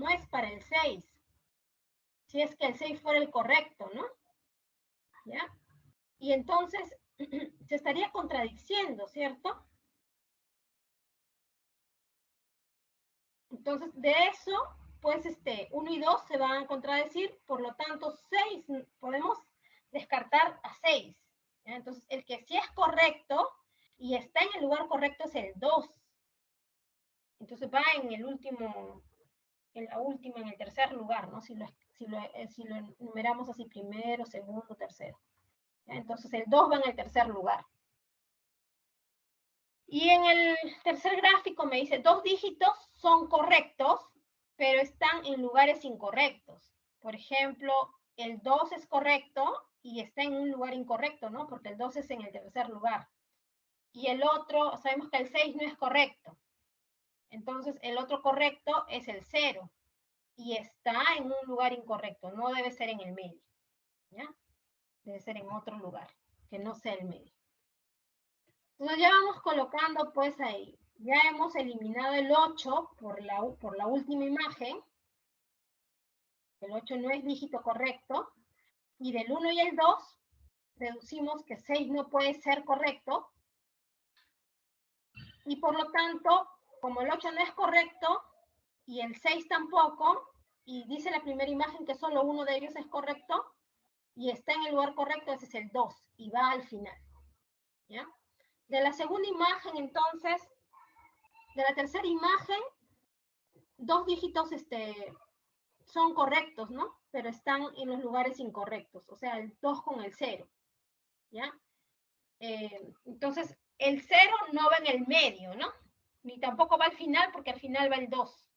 es para el 6. Si es que el 6 fuera el correcto, ¿no? ¿Ya? Y entonces, se estaría contradiciendo, ¿cierto? Entonces, de eso, pues 1 y 2 se van a contradecir, por lo tanto, 6, podemos descartar a 6. ¿Ya? Entonces, el que sí es correcto y está en el lugar correcto es el 2. Entonces va en el último, en la última, en el tercer lugar, ¿no? Si lo enumeramos así, primero, segundo, tercero. ¿Ya? Entonces el 2 va en el tercer lugar. Y en el tercer gráfico me dice, 2 dígitos son correctos, pero están en lugares incorrectos. Por ejemplo, el 2 es correcto y está en un lugar incorrecto, ¿no? Porque el 2 es en el tercer lugar. Y el otro, sabemos que el 6 no es correcto. Entonces, el otro correcto es el 0. Y está en un lugar incorrecto, no debe ser en el medio. ¿Ya? Debe ser en otro lugar, que no sea el medio. Entonces ya vamos colocando pues ahí. Ya hemos eliminado el 8 por la última imagen. El 8 no es dígito correcto. Y del 1 y el 2 deducimos que 6 no puede ser correcto. Y por lo tanto, como el 8 no es correcto y el 6 tampoco, y dice la primera imagen que solo uno de ellos es correcto, y está en el lugar correcto, ese es el 2, y va al final. ¿Ya? De la segunda imagen, entonces, de la tercera imagen, 2 dígitos son correctos, ¿no? Pero están en los lugares incorrectos, o sea, el 2 con el 0. ¿Ya? Entonces, el 0 no va en el medio, ¿no? Ni tampoco va al final, porque al final va el 2.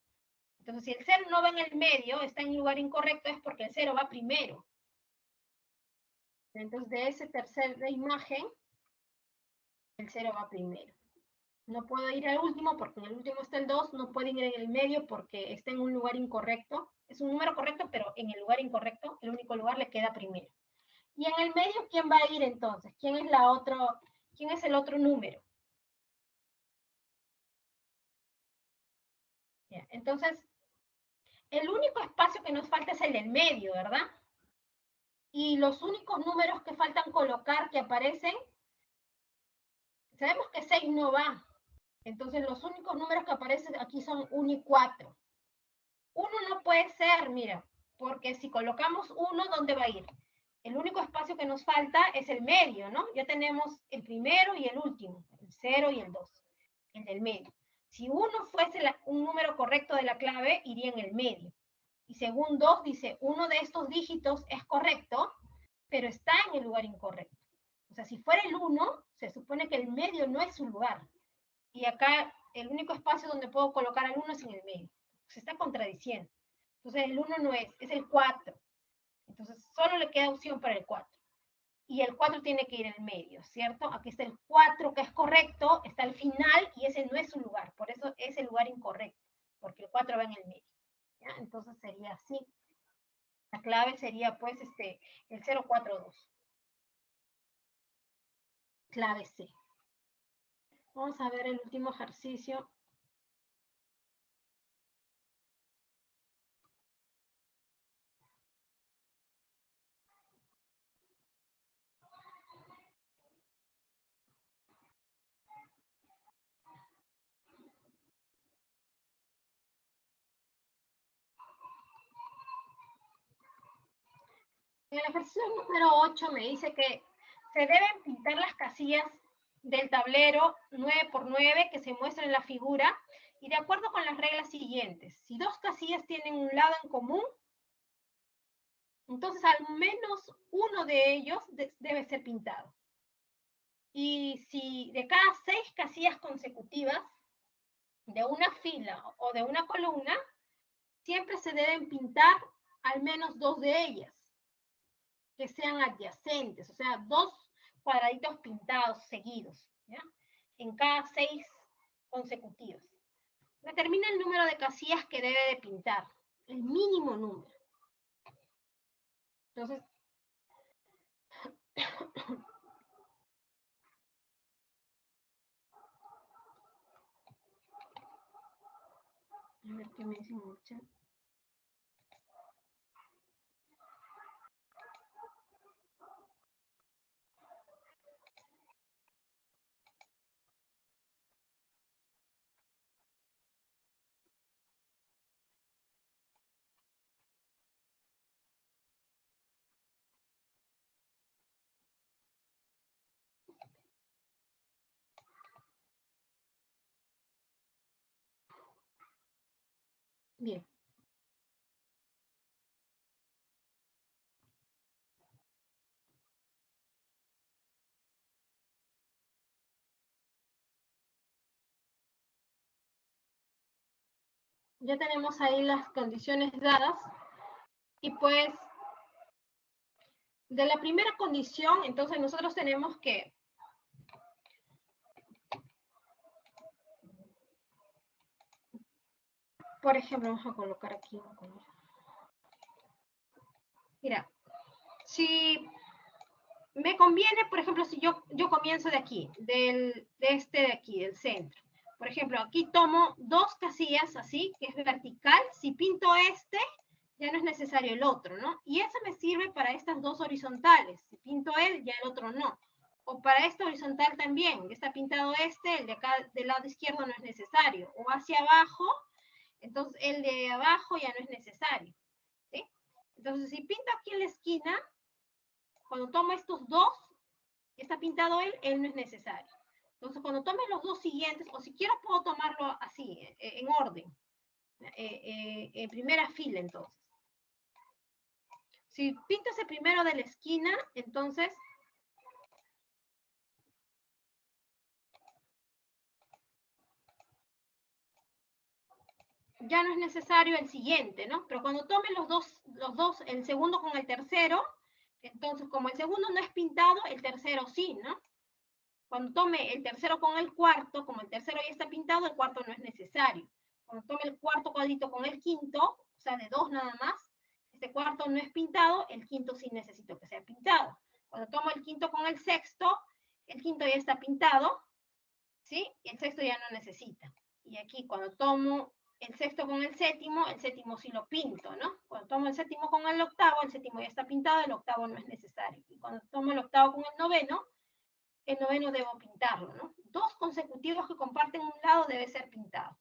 Entonces, si el 0 no va en el medio, está en un lugar incorrecto, es porque el 0 va primero. Entonces, de esa tercera imagen, el 0 va primero. No puedo ir al último porque en el último está el 2, no pueden ir en el medio porque está en un lugar incorrecto. Es un número correcto, pero en el lugar incorrecto, el único lugar le queda primero. Y en el medio, ¿quién va a ir entonces? ¿Quién es el otro número? Ya, entonces, el único espacio que nos falta es el del medio, ¿verdad? Y los únicos números que faltan colocar que aparecen, sabemos que 6 no va. Entonces, los únicos números que aparecen aquí son 1 y 4. 1 no puede ser, mira, porque si colocamos 1, ¿dónde va a ir? El único espacio que nos falta es el medio, ¿no? Ya tenemos el primero y el último, el 0 y el 2, el del medio. Si 1 fuese un número correcto de la clave, iría en el medio. Y según 2 dice, uno de estos dígitos es correcto, pero está en el lugar incorrecto. O sea, si fuera el 1, se supone que el medio no es su lugar. Y acá el único espacio donde puedo colocar al 1 es en el medio. Se está contradiciendo. Entonces el 1 no es el 4. Entonces solo le queda opción para el 4. Y el 4 tiene que ir en el medio, ¿cierto? Aquí está el 4 que es correcto, está al final y ese no es su lugar. Por eso es el lugar incorrecto, porque el 4 va en el medio. ¿Ya? Entonces sería así. La clave sería pues el 042. Clave C. Vamos a ver el último ejercicio. En el ejercicio número 8 me dice que se deben pintar las casillas del tablero 9 por 9 que se muestra en la figura y de acuerdo con las reglas siguientes. Si 2 casillas tienen un lado en común, entonces al menos uno de ellos debe ser pintado. Y si de cada 6 casillas consecutivas, de una fila o de una columna, siempre se deben pintar al menos 2 de ellas, que sean adyacentes, o sea, 2 cuadraditos pintados seguidos, ¿ya? En cada 6 consecutivos. Determina el número de casillas que debe de pintar, el mínimo número. Entonces, a ver qué me dicen en el chat. Bien. Ya tenemos ahí las condiciones dadas. Y pues, de la primera condición, entonces nosotros tenemos que por ejemplo, vamos a colocar aquí un color. Mira, si me conviene, por ejemplo, si yo comienzo de aquí, de este de aquí, del centro. Por ejemplo, aquí tomo dos casillas así, que es vertical. Si pinto este, ya no es necesario el otro, ¿no? Y eso me sirve para estas dos horizontales. Si pinto él, ya el otro no. O para esta horizontal también. Ya está pintado este, el de acá del lado izquierdo no es necesario. O hacia abajo, entonces el de abajo ya no es necesario. ¿Sí? Entonces, si pinto aquí en la esquina, cuando tomo estos dos, está pintado él no es necesario. Entonces, cuando tome los dos siguientes, o si quiero puedo tomarlo así, en orden, en primera fila, entonces. Si pinto ese primero de la esquina, entonces ya no es necesario el siguiente, ¿no? Pero cuando tome los dos, el segundo con el tercero, entonces como el segundo no es pintado, el tercero sí, ¿no? Cuando tome el tercero con el cuarto, como el tercero ya está pintado, el cuarto no es necesario. Cuando tome el cuarto cuadrito con el quinto, o sea, de dos nada más, este cuarto no es pintado, el quinto sí necesito que sea pintado. Cuando tomo el quinto con el quinto ya está pintado, ¿sí? Y el sexto ya no necesita. Y aquí cuando tomo el sexto con el séptimo sí lo pinto, ¿no? Cuando tomo el séptimo con el séptimo ya está pintado, el octavo no es necesario. Y cuando tomo el octavo con el noveno debo pintarlo, ¿no? Dos consecutivos que comparten un lado debe ser pintado.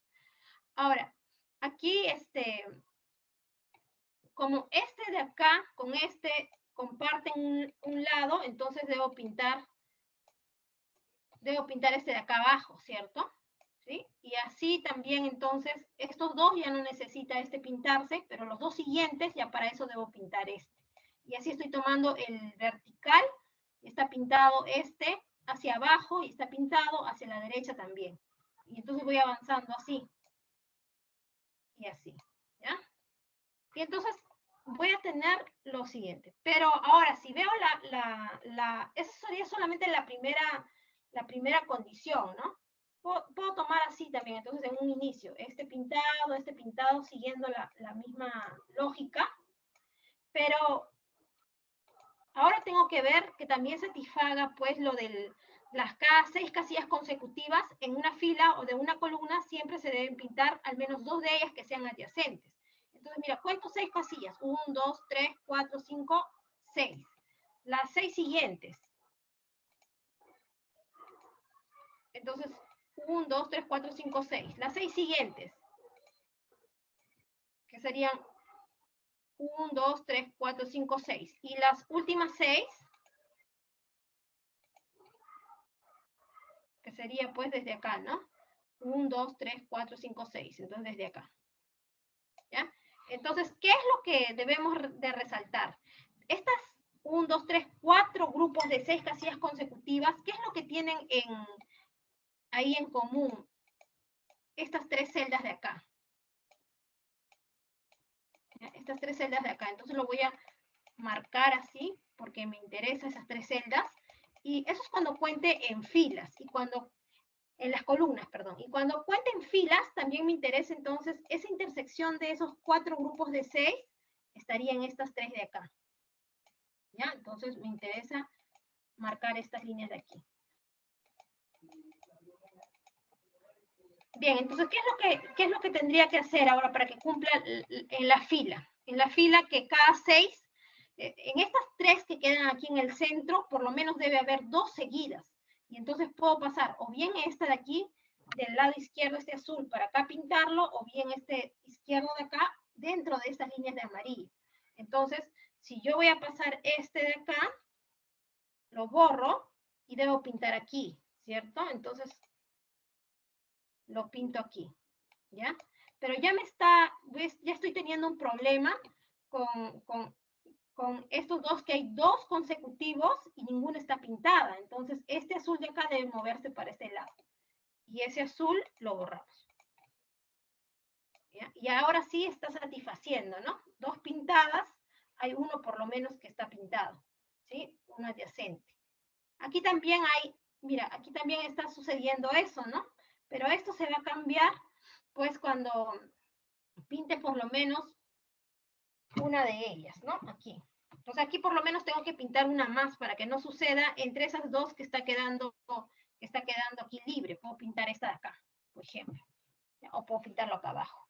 Ahora, aquí, como este de acá con este comparten un lado, entonces debo pintar este de acá abajo, ¿cierto? ¿Sí? Y así también, entonces, estos dos ya no necesita este pintarse, pero los dos siguientes ya para eso debo pintar este. Y así estoy tomando el vertical, está pintado este hacia abajo y está pintado hacia la derecha también. Y entonces voy avanzando así. Y así, ¿ya? Y entonces voy a tener lo siguiente. Pero ahora, si veo esa sería solamente la primera condición, ¿no? Puedo tomar así también, entonces en un inicio, este pintado, siguiendo la misma lógica, pero ahora tengo que ver que también satisfaga pues lo de las cada 6 casillas consecutivas en una fila o de una columna siempre se deben pintar al menos 2 de ellas que sean adyacentes. Entonces, mira, cuento 6 casillas. 1, 2, 3, 4, 5, 6. Las 6 siguientes. Entonces, 1, 2, 3, 4, 5, 6. Las 6 siguientes. Que serían 1, 2, 3, 4, 5, 6. Y las últimas 6, que sería pues desde acá, ¿no? 1, 2, 3, 4, 5, 6. Entonces desde acá. ¿Ya? Entonces, ¿qué es lo que debemos de resaltar? Estas 1, 2, 3, 4 grupos de 6 casillas consecutivas, ¿qué es lo que tienen ahí en común? Estas 3 celdas de acá. ¿Ya? Estas 3 celdas de acá. Entonces lo voy a marcar así, porque me interesan esas 3 celdas. Y eso es cuando cuente en filas. Y cuando en las columnas, perdón. Y cuando cuenten filas, también me interesa entonces esa intersección de esos 4 grupos de 6 estaría en estas 3 de acá. ¿Ya? Entonces me interesa marcar estas líneas de aquí. Bien, entonces, ¿qué es lo que tendría que hacer ahora para que cumpla en la fila? En la fila que cada 6, en estas 3 que quedan aquí en el centro, por lo menos debe haber 2 seguidas. Y entonces puedo pasar o bien esta de aquí, del lado izquierdo, este azul, para acá pintarlo, o bien este izquierdo de acá, dentro de estas líneas de amarillo. Entonces, si yo voy a pasar este de acá, lo borro y debo pintar aquí, ¿cierto? Entonces, lo pinto aquí, ¿ya? pero ya ya estoy teniendo un problema con estos dos, que hay dos consecutivos y ninguna está pintada. Entonces, este azul de acá debe moverse para este lado. Y ese azul lo borramos. ¿Ya? Y ahora sí está satisfaciendo, ¿no? Dos pintadas, hay uno por lo menos que está pintado, ¿sí? Un adyacente. Aquí también hay, mira, aquí también está sucediendo eso, ¿no? Pero esto se va a cambiar, pues, cuando pinte por lo menos una de ellas, ¿no? Aquí. Entonces aquí por lo menos tengo que pintar una más para que no suceda entre esas dos que está quedando aquí libre. Puedo pintar esta de acá, por ejemplo. O puedo pintarlo acá abajo.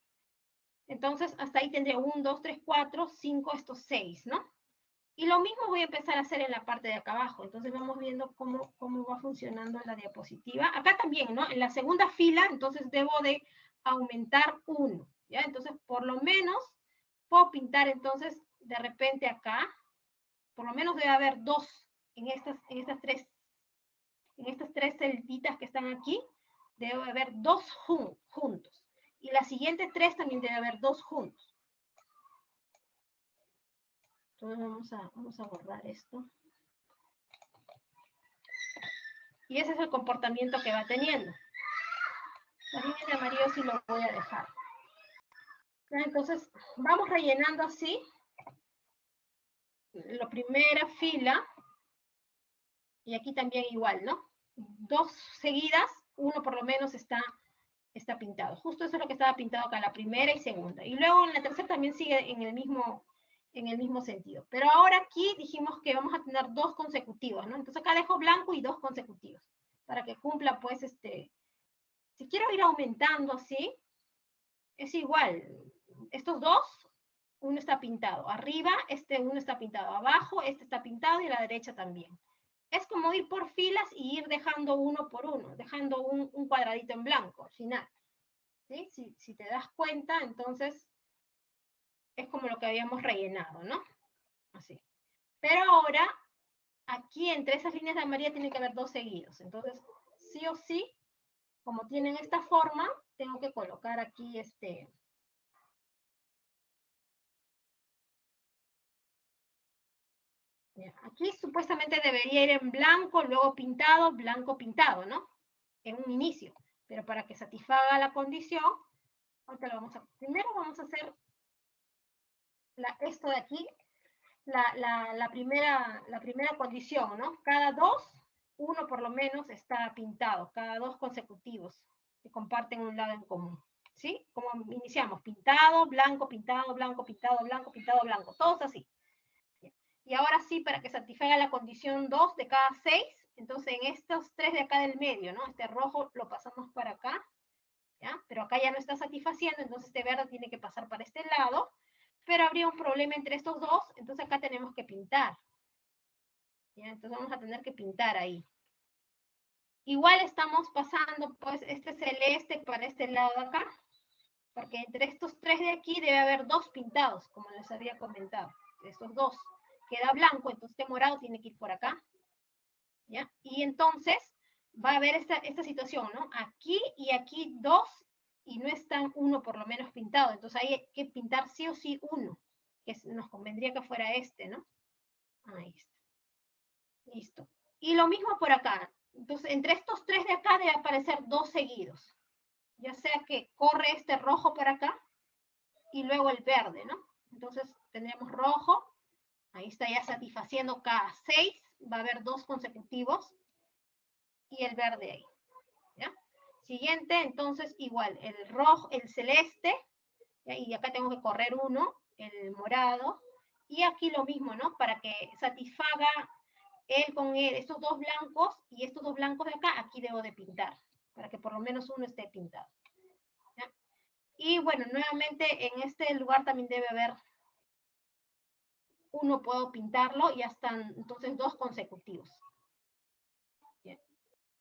Entonces hasta ahí tendría 1, 2, 3, 4, 5, estos 6, ¿no? Y lo mismo voy a empezar a hacer en la parte de acá abajo. Entonces vamos viendo cómo va funcionando la diapositiva. Acá también, ¿no? En la segunda fila, entonces debo de aumentar 1, ¿ya? Entonces por lo menos puedo pintar entonces de repente acá, por lo menos debe haber 2 en estas tres celditas que están aquí, debe haber 2 juntos. Y las siguientes 3 también debe haber 2 juntos. Entonces vamos a borrar esto. Y ese es el comportamiento que va teniendo. La línea de amarillo sí lo voy a dejar. Entonces, vamos rellenando así. La primera fila. Y aquí también igual, ¿no? 2 seguidas, uno por lo menos está pintado. Justo eso es lo que estaba pintado acá, la primera y segunda. Y luego en la tercera también sigue en el mismo sentido. Pero ahora aquí dijimos que vamos a tener 2 consecutivos, ¿no? Entonces acá dejo blanco y 2 consecutivos. Para que cumpla, pues, si quiero ir aumentando así, es igual. Estos dos, uno está pintado. Arriba, uno está pintado. Abajo, este está pintado y a la derecha también. Es como ir por filas y ir dejando uno por uno, dejando un cuadradito en blanco al final. ¿Sí? Si te das cuenta, entonces es como lo que habíamos rellenado, ¿no? Así. Pero ahora, aquí entre esas líneas de amarilla tiene que haber 2 seguidos. Entonces, sí o sí, como tienen esta forma, tengo que colocar aquí Aquí supuestamente debería ir en blanco, luego pintado, blanco pintado, ¿no? En un inicio. Pero para que satisfaga la condición, primero vamos a hacer esto de aquí, la primera condición, ¿no? Cada 2, uno por lo menos está pintado, cada 2 consecutivos que comparten un lado en común, ¿sí? Como iniciamos, pintado, blanco, pintado, blanco, pintado, blanco, pintado, blanco, todos así. Y ahora sí, para que satisfaga la condición 2 de cada 6, entonces en estos 3 de acá del medio, ¿no? Este rojo lo pasamos para acá, ¿ya? Pero acá ya no está satisfaciendo, entonces este verde tiene que pasar para este lado, pero habría un problema entre estos dos, entonces acá tenemos que pintar. ¿Ya? Entonces vamos a tener que pintar ahí. Igual estamos pasando, pues, este celeste para este lado de acá, porque entre estos 3 de aquí debe haber 2 pintados, como les había comentado. Estos 2. Queda blanco, entonces este morado tiene que ir por acá. ¿Ya? Y entonces va a haber esta situación, ¿no? Aquí y aquí 2 y no están uno por lo menos pintado. Entonces hay que pintar sí o sí uno, que nos convendría que fuera ¿no? Ahí está. Listo. Y lo mismo por acá. Entonces, entre estos 3 de acá debe aparecer 2 seguidos. Ya sea que corre este rojo por acá y luego el verde, ¿no? Entonces tendremos rojo. Ahí está ya satisfaciendo cada 6. Va a haber 2 consecutivos. Y el verde ahí. ¿Ya? Siguiente, entonces igual, el rojo, el celeste, ¿ya? Y acá tengo que correr uno, el morado, y aquí lo mismo, ¿no? Para que satisfaga él con él, estos 2 blancos y estos 2 blancos de acá, aquí debo de pintar, para que por lo menos uno esté pintado. ¿Ya? Y bueno, nuevamente en este lugar también debe haber uno, puedo pintarlo, y ya están entonces 2 consecutivos. ¿Ya?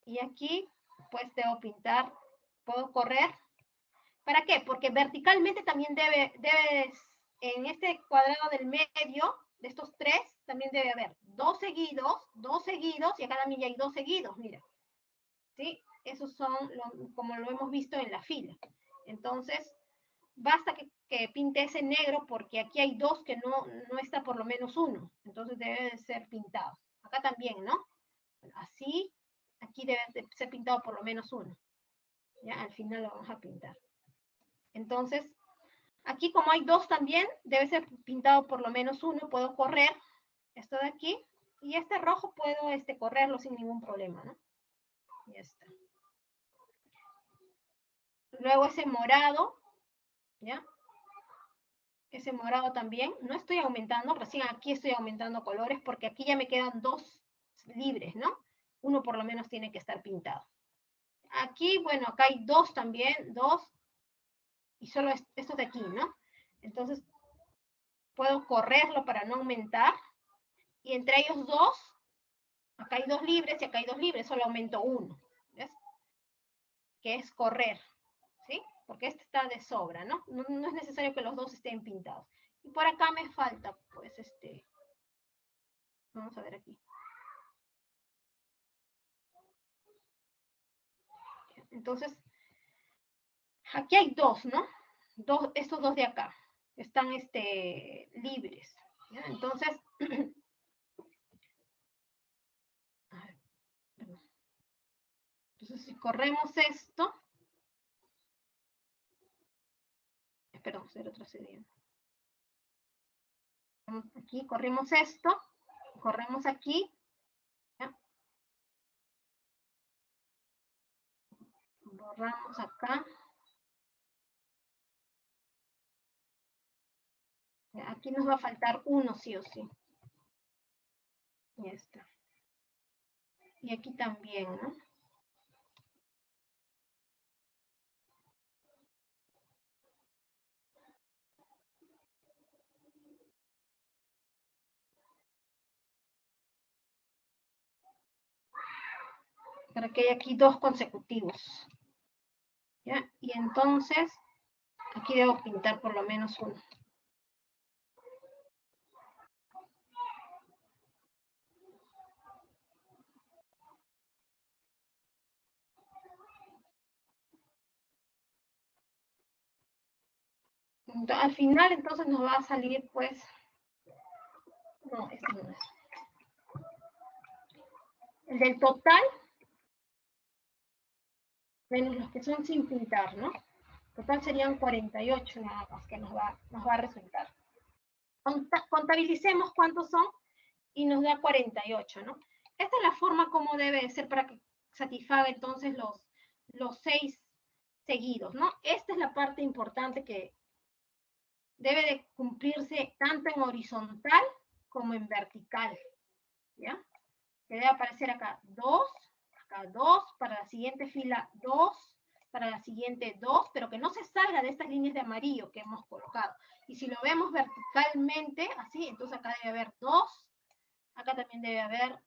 Y aquí pues debo pintar, puedo correr. ¿Para qué? Porque verticalmente también debe en este cuadrado del medio, de estos 3, también debe haber 2 seguidos, y acá también ya hay 2 seguidos, mira. ¿Sí? Esos son como lo hemos visto en la fila. Entonces, basta que pinte ese negro porque aquí hay dos que no está por lo menos uno. Entonces debe de ser pintado. Acá también, ¿no? Así, aquí debe de ser pintado por lo menos uno. Ya, al final lo vamos a pintar. Entonces, aquí como hay dos también, debe ser pintado por lo menos uno. Puedo correr esto de aquí. Y este rojo puedo correrlo sin ningún problema, ¿no? Ya está. Luego ese morado, ¿ya? Ese morado también. No estoy aumentando, recién aquí estoy aumentando colores porque aquí ya me quedan dos libres, ¿no? Uno por lo menos tiene que estar pintado. Aquí, bueno, acá hay dos también, dos, y solo estos de aquí, ¿no? Entonces, puedo correrlo para no aumentar, y entre ellos dos, acá hay dos libres y acá hay dos libres, solo aumento uno, ¿ves? Que es correr, ¿sí? Porque este está de sobra, ¿no? No es necesario que los dos estén pintados. Y por acá me falta, pues, vamos a ver aquí. Entonces, aquí hay dos, ¿no? Estos dos de acá están libres. ¿Ya? Entonces, entonces, si corremos esto, espera, estoy retrocediendo. Aquí corremos esto, corremos aquí, ¿ya? Borramos acá. Aquí nos va a faltar uno sí o sí. Ya está. Y aquí también, ¿no? Para que haya aquí dos consecutivos. ¿Ya? Y entonces, aquí debo pintar por lo menos uno. Entonces, al final, entonces nos va a salir, pues, no, este no es. El del total, menos los que son sin pintar, ¿no? Total serían 48 nada más que nos va a resultar. Contabilicemos cuántos son y nos da 48, ¿no? Esta es la forma como debe ser para que satisfaga entonces los 6 seguidos, ¿no? Esta es la parte importante que debe de cumplirse tanto en horizontal como en vertical, ¿ya? Que debe aparecer acá 2, para la siguiente fila 2, para la siguiente 2, pero que no se salga de estas líneas de amarillo que hemos colocado. Y si lo vemos verticalmente, así, entonces acá debe haber 2, acá también debe haber,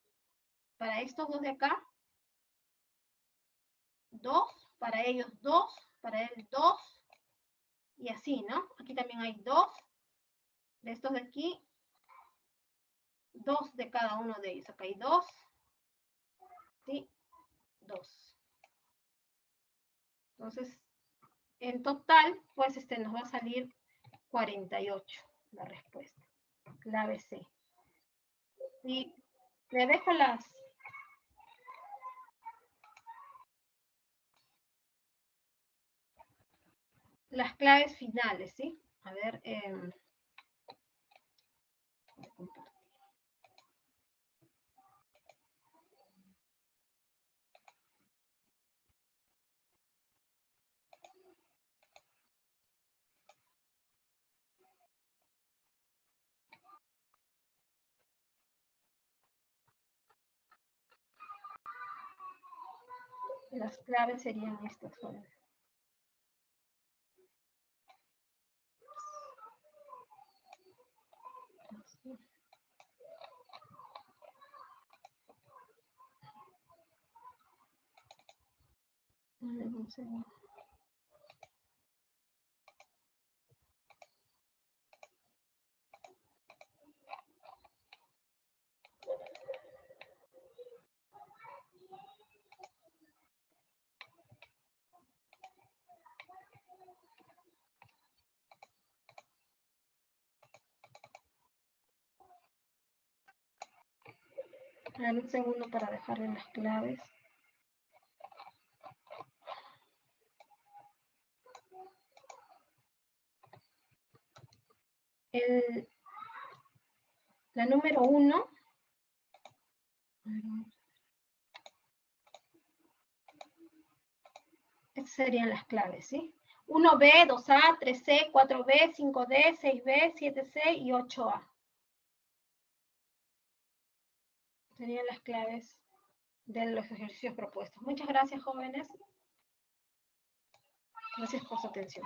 para estos dos de acá, 2, para ellos 2, para él 2, y así, ¿no? Aquí también hay 2, de estos de aquí, 2 de cada uno de ellos. Acá hay 2, ¿sí? 2. Entonces, en total, pues nos va a salir 48 la respuesta. Clave C. Y le dejo las claves finales, ¿sí? A ver, las claves serían estas. No sé. A ver, un segundo para dejarle las claves. La número 1. Estas serían las claves, ¿sí? 1B, 2A, 3C, 4B, 5D, 6B, 7C y 8A. Serían las claves de los ejercicios propuestos. Muchas gracias, jóvenes. Gracias por su atención.